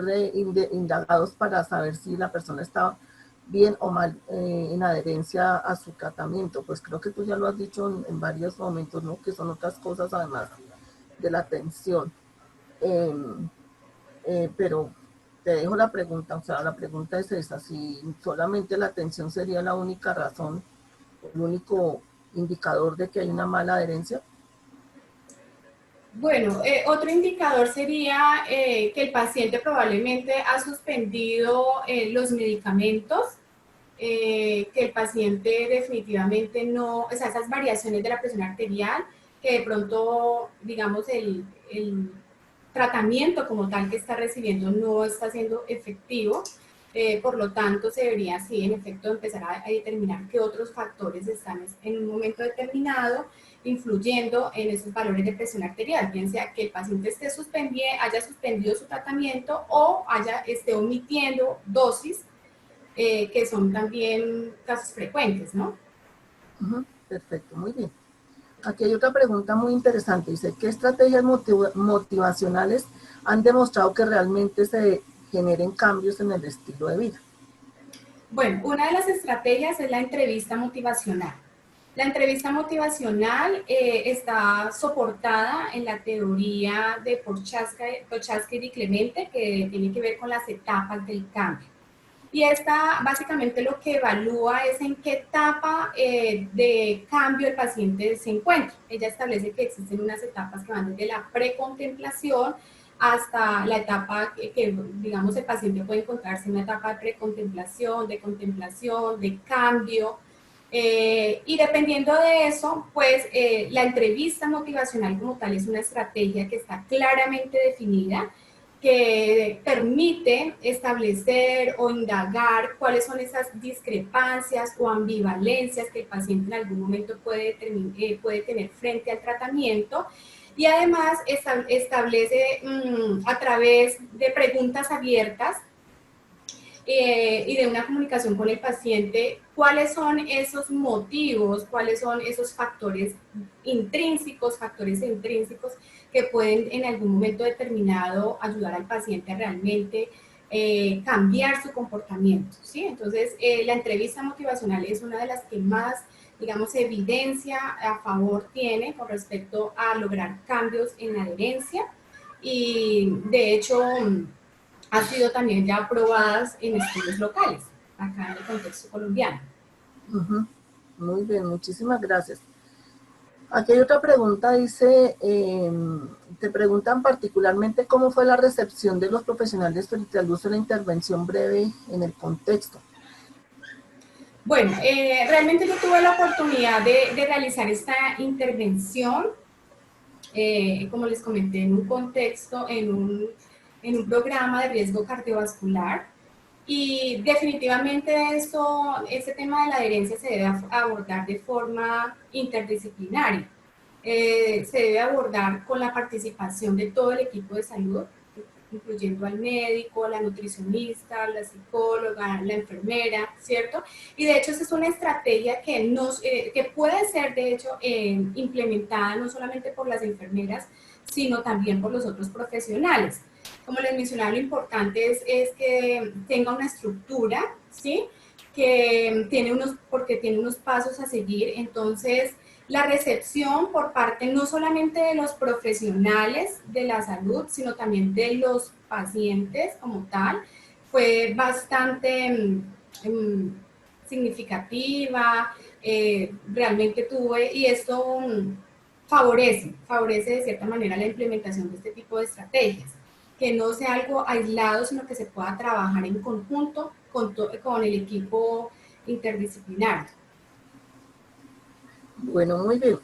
indagados para saber si la persona está bien o mal en adherencia a su tratamiento? Pues creo que tú ya lo has dicho en varios momentos, ¿no? Que son otras cosas además de la tensión. Pero te dejo la pregunta, o sea, la pregunta es esa, si solamente la tensión sería la única razón, el único indicador de que hay una mala adherencia. Bueno, otro indicador sería que el paciente probablemente ha suspendido los medicamentos, que el paciente definitivamente no, o sea, esas variaciones de la presión arterial, que de pronto, digamos, el tratamiento como tal que está recibiendo no está siendo efectivo. Por lo tanto, se debería, sí, en efecto, empezar a determinar qué otros factores están en un momento determinado influyendo en esos valores de presión arterial, bien sea que el paciente haya suspendido su tratamiento o esté omitiendo dosis, que son también casos frecuentes, ¿no? Perfecto, muy bien. Aquí hay otra pregunta muy interesante. Dice, ¿qué estrategias motivacionales han demostrado que realmente se generen cambios en el estilo de vida? Bueno, una de las estrategias es la entrevista motivacional. La entrevista motivacional está soportada en la teoría de Prochaska y Di Clemente, que tiene que ver con las etapas del cambio. Y esta básicamente lo que evalúa es en qué etapa de cambio el paciente se encuentra. Ella establece que existen unas etapas que van desde la precontemplación hasta la etapa que, digamos, el paciente puede encontrarse en una etapa de precontemplación, de contemplación, de cambio. Y dependiendo de eso, pues la entrevista motivacional como tal es una estrategia que está claramente definida, que permite establecer o indagar cuáles son esas discrepancias o ambivalencias que el paciente en algún momento puede tener frente al tratamiento. y además establece a través de preguntas abiertas y de una comunicación con el paciente, cuáles son esos motivos, cuáles son esos factores intrínsecos, factores intrínsecos que pueden en algún momento determinado ayudar al paciente a realmente cambiar su comportamiento, ¿sí? Entonces, la entrevista motivacional es una de las que más, digamos, evidencia a favor tiene con respecto a lograr cambios en la adherencia y, de hecho, han sido también ya aprobadas en estudios locales, acá en el contexto colombiano. Muy bien, muchísimas gracias. Aquí hay otra pregunta, dice, te preguntan particularmente cómo fue la recepción de los profesionales frente al uso de la intervención breve en el contexto. Bueno, realmente yo tuve la oportunidad de realizar esta intervención, como les comenté, en un contexto, en un programa de riesgo cardiovascular. Y definitivamente este tema de la adherencia se debe abordar de forma interdisciplinaria. Se debe abordar con la participación de todo el equipo de salud, incluyendo al médico, a la nutricionista, la psicóloga, la enfermera, ¿cierto? Y de hecho esa es una estrategia que puede ser de hecho implementada no solamente por las enfermeras, sino también por los otros profesionales. Como les mencionaba, lo importante es que tenga una estructura, ¿sí? Porque tiene unos pasos a seguir. Entonces, la recepción por parte no solamente de los profesionales de la salud, sino también de los pacientes como tal, fue bastante significativa. Realmente y esto favorece de cierta manera la implementación de este tipo de estrategias, que no sea algo aislado, sino que se pueda trabajar en conjunto con el equipo interdisciplinario. Bueno, muy bien.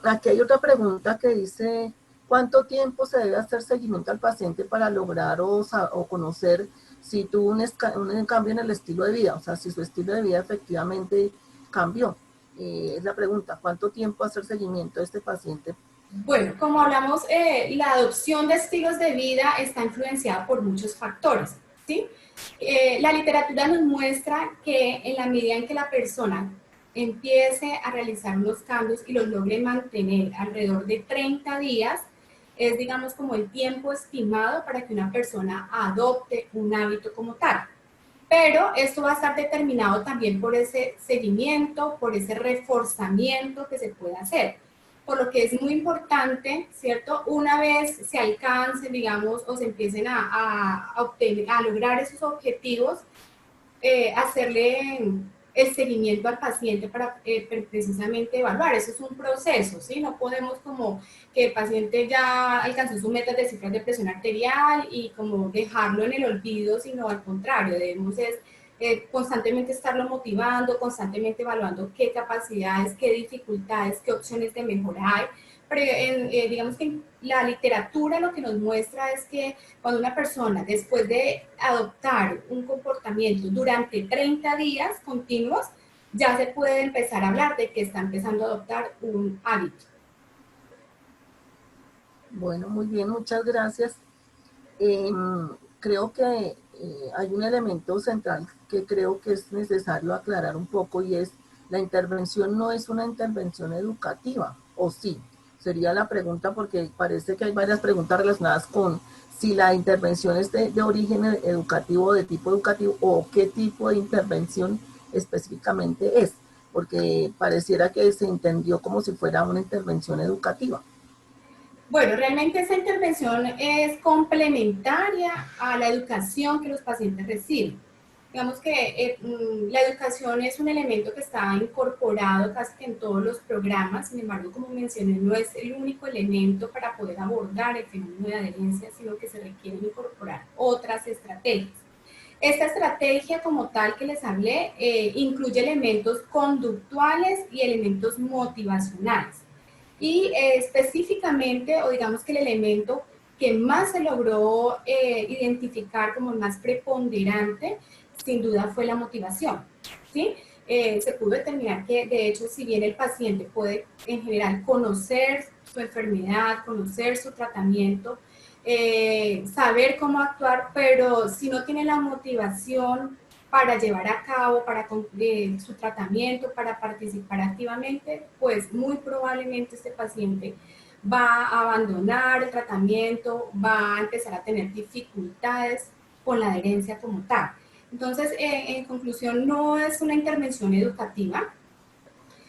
Aquí hay otra pregunta que dice, ¿cuánto tiempo se debe hacer seguimiento al paciente para lograr o conocer si tuvo un cambio en el estilo de vida? O sea, si su estilo de vida efectivamente cambió. Es la pregunta, ¿cuánto tiempo hacer seguimiento a este paciente? Bueno, como hablamos, la adopción de estilos de vida está influenciada por muchos factores, ¿sí? La literatura nos muestra que en la medida en que la persona empiece a realizar unos cambios y los logre mantener alrededor de 30 días, es, digamos, como el tiempo estimado para que una persona adopte un hábito como tal. Pero esto va a estar determinado también por ese seguimiento, por ese reforzamiento que se puede hacer. Por lo que es muy importante, ¿cierto? Una vez se alcancen, digamos, o se empiecen a lograr esos objetivos, hacerle el seguimiento al paciente para precisamente evaluar. Eso es un proceso, ¿sí? No podemos como que el paciente ya alcanzó sus metas de cifras de presión arterial y como dejarlo en el olvido, sino al contrario, debemos constantemente estarlo motivando, constantemente evaluando qué capacidades, qué dificultades, qué opciones de mejora hay. Pero digamos que la literatura lo que nos muestra es que cuando una persona, después de adoptar un comportamiento durante 30 días continuos, ya se puede empezar a hablar de que está empezando a adoptar un hábito. Bueno, muy bien, muchas gracias. Creo que hay un elemento central que creo que es necesario aclarar un poco y es la intervención no es una intervención educativa, ¿o sí? Sería la pregunta porque parece que hay varias preguntas relacionadas con si la intervención es de origen educativo, de tipo educativo o qué tipo de intervención específicamente es, porque pareciera que se entendió como si fuera una intervención educativa. Bueno, realmente esa intervención es complementaria a la educación que los pacientes reciben. Digamos que la educación es un elemento que está incorporado casi que en todos los programas, sin embargo, como mencioné, no es el único elemento para poder abordar el fenómeno de adherencia, sino que se requieren incorporar otras estrategias. Esta estrategia como tal que les hablé incluye elementos conductuales y elementos motivacionales. Y específicamente, o digamos que el elemento que más se logró identificar como el más preponderante, sin duda fue la motivación, ¿sí? Se pudo determinar que, de hecho, si bien el paciente puede en general conocer su enfermedad, conocer su tratamiento, saber cómo actuar, pero si no tiene la motivación para llevar a cabo su tratamiento, para participar activamente, pues muy probablemente este paciente va a abandonar el tratamiento, va a empezar a tener dificultades con la adherencia como tal. Entonces, en conclusión, no es una intervención educativa,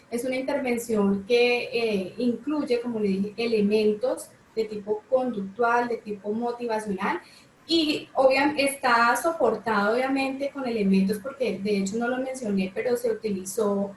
es una intervención que incluye, como le dije, elementos de tipo conductual, de tipo motivacional, y obviamente está soportado obviamente con elementos, porque de hecho no lo mencioné, pero se utilizó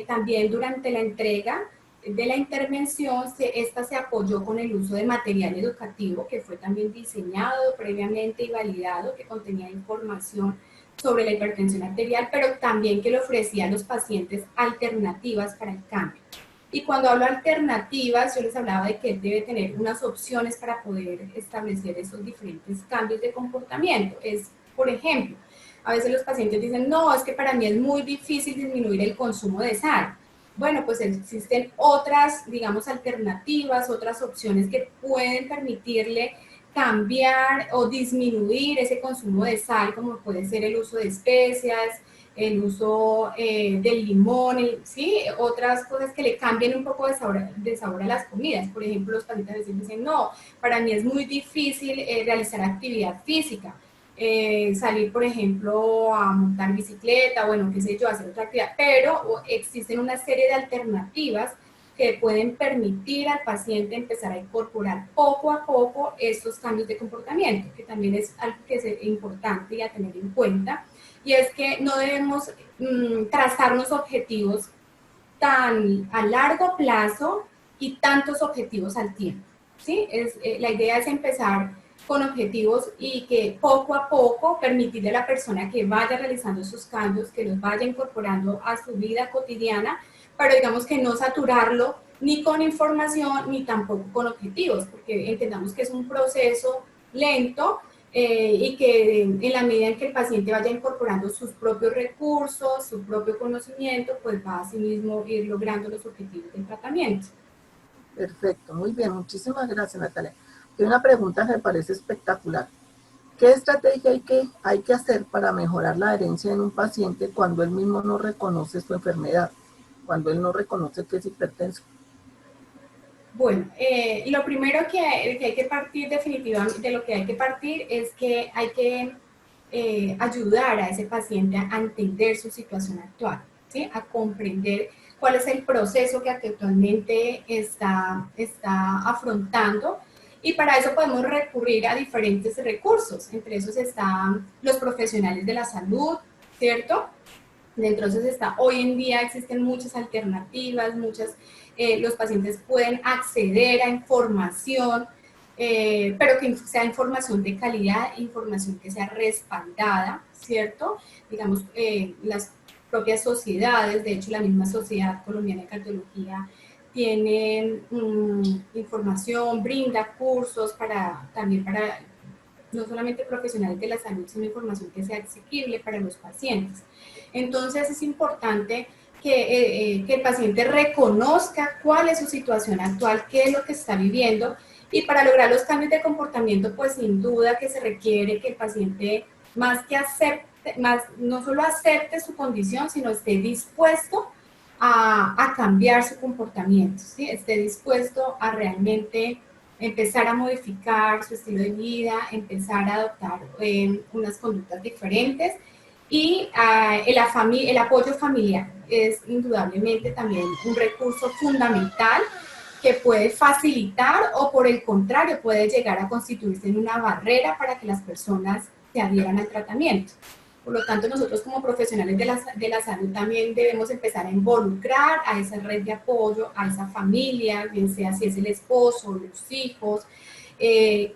también durante la entrega de la intervención. Esta se apoyó con el uso de material educativo que fue también diseñado previamente y validado, que contenía información sobre la hipertensión arterial, pero también que le ofrecía a los pacientes alternativas para el cambio. Y cuando hablo alternativas, yo les hablaba de que debe tener unas opciones para poder establecer esos diferentes cambios de comportamiento. Es, por ejemplo, a veces los pacientes dicen, no, es que para mí es muy difícil disminuir el consumo de sal. Bueno, pues existen otras, digamos, alternativas, otras opciones que pueden permitirle cambiar o disminuir ese consumo de sal, como puede ser el uso de especias, el uso del limón, ¿sí? Otras cosas que le cambien un poco de sabor a las comidas. Por ejemplo, los pacientes a veces dicen, no, para mí es muy difícil realizar actividad física. Salir, por ejemplo, a montar bicicleta, bueno, qué sé yo, hacer otra actividad, pero existen una serie de alternativas que pueden permitir al paciente empezar a incorporar poco a poco estos cambios de comportamiento, que también es algo que es importante y a tener en cuenta, y es que no debemos trazarnos objetivos tan a largo plazo y tantos objetivos al tiempo, ¿sí? La idea es empezar con objetivos y que poco a poco permitirle a la persona que vaya realizando esos cambios, que los vaya incorporando a su vida cotidiana, pero digamos que no saturarlo ni con información ni tampoco con objetivos, porque entendamos que es un proceso lento y que en la medida en que el paciente vaya incorporando sus propios recursos, su propio conocimiento, pues va a sí mismo ir logrando los objetivos del tratamiento. Perfecto, muy bien, muchísimas gracias, Natalia. Tengo una pregunta que me parece espectacular. ¿Qué estrategia hay que hacer para mejorar la adherencia en un paciente cuando él mismo no reconoce su enfermedad, cuando él no reconoce que es hipertenso? Bueno, lo primero que hay que partir definitivamente, de lo que hay que partir es que hay que ayudar a ese paciente a entender su situación actual, ¿sí? A comprender cuál es el proceso que actualmente está afrontando, y para eso podemos recurrir a diferentes recursos. Entre esos están los profesionales de la salud, ¿cierto? Entonces hoy en día existen muchas alternativas, los pacientes pueden acceder a información, pero que sea información de calidad, información que sea respaldada, ¿cierto? Digamos, las propias sociedades, de hecho la misma Sociedad Colombiana de Cardiología tiene información, brinda cursos también para no solamente profesionales de la salud, sino información que sea asequible para los pacientes. Entonces es importante que el paciente reconozca cuál es su situación actual, qué es lo que está viviendo, y para lograr los cambios de comportamiento, pues sin duda que se requiere que el paciente más que acepte, no solo acepte su condición, sino esté dispuesto a cambiar su comportamiento, ¿sí? Esté dispuesto a realmente empezar a modificar su estilo de vida, empezar a adoptar unas conductas diferentes. Y el apoyo familiar es indudablemente también un recurso fundamental que puede facilitar o por el contrario puede llegar a constituirse en una barrera para que las personas se adhieran al tratamiento. Por lo tanto, nosotros como profesionales de la salud también debemos empezar a involucrar a esa red de apoyo, a esa familia, bien sea si es el esposo, los hijos,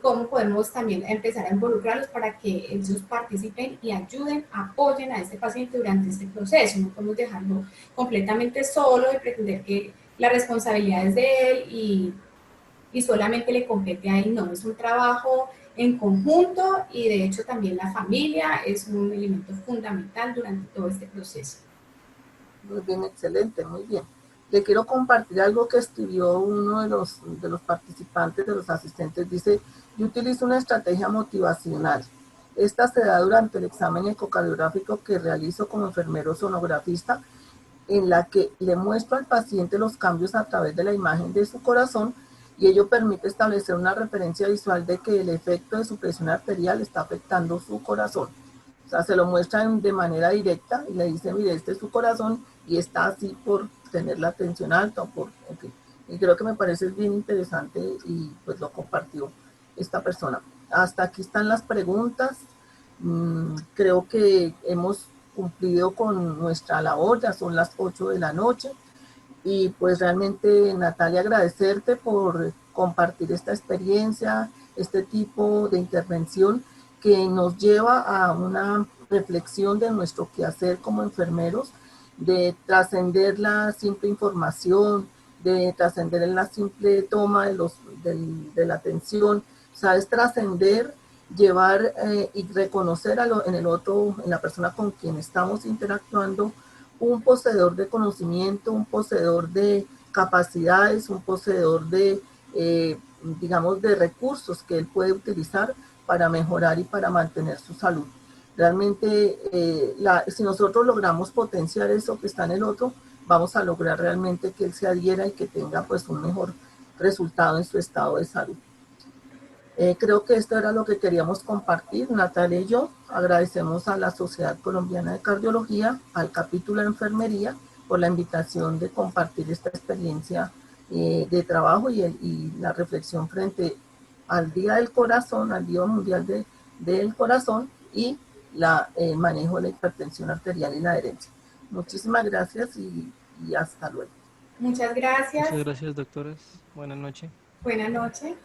cómo podemos también empezar a involucrarlos para que ellos participen y ayuden, apoyen a este paciente durante este proceso. No podemos dejarlo completamente solo y pretender que la responsabilidad es de él y solamente le compete a él. No, es un trabajo en conjunto y de hecho también la familia es un elemento fundamental durante todo este proceso. Muy bien, excelente, muy bien. Le quiero compartir algo que escribió uno de los participantes, de los asistentes. Dice: yo utilizo una estrategia motivacional. Esta se da durante el examen ecocardiográfico que realizo como enfermero sonografista, en la que le muestro al paciente los cambios a través de la imagen de su corazón, y ello permite establecer una referencia visual de que el efecto de su presión arterial está afectando su corazón. O sea, se lo muestran de manera directa y le dicen: mire, este es su corazón y está así por tener la tensión alta, en fin. Y creo que me parece bien interesante y pues lo compartió esta persona. Hasta aquí están las preguntas. Creo que hemos cumplido con nuestra labor, ya son las 8 de la noche. Y pues realmente, Natalia, agradecerte por compartir esta experiencia, este tipo de intervención que nos lleva a una reflexión de nuestro quehacer como enfermeros, de trascender la simple información, de trascender en la simple toma de la atención, sabes, trascender, llevar y reconocer en el otro, en la persona con quien estamos interactuando, un poseedor de conocimiento, un poseedor de capacidades, un poseedor de, digamos, de recursos que él puede utilizar para mejorar y para mantener su salud. Realmente, si nosotros logramos potenciar eso que está en el otro, vamos a lograr realmente que él se adhiera y que tenga pues un mejor resultado en su estado de salud. Creo que esto era lo que queríamos compartir, Natalia y yo. Agradecemos a la Sociedad Colombiana de Cardiología, al capítulo de enfermería, por la invitación de compartir esta experiencia de trabajo y la reflexión frente al Día del Corazón, al Día Mundial del Corazón, y el manejo de la hipertensión arterial y la adherencia. Muchísimas gracias y hasta luego. Muchas gracias. Muchas gracias, doctoras. Buenas noches. Buenas noches.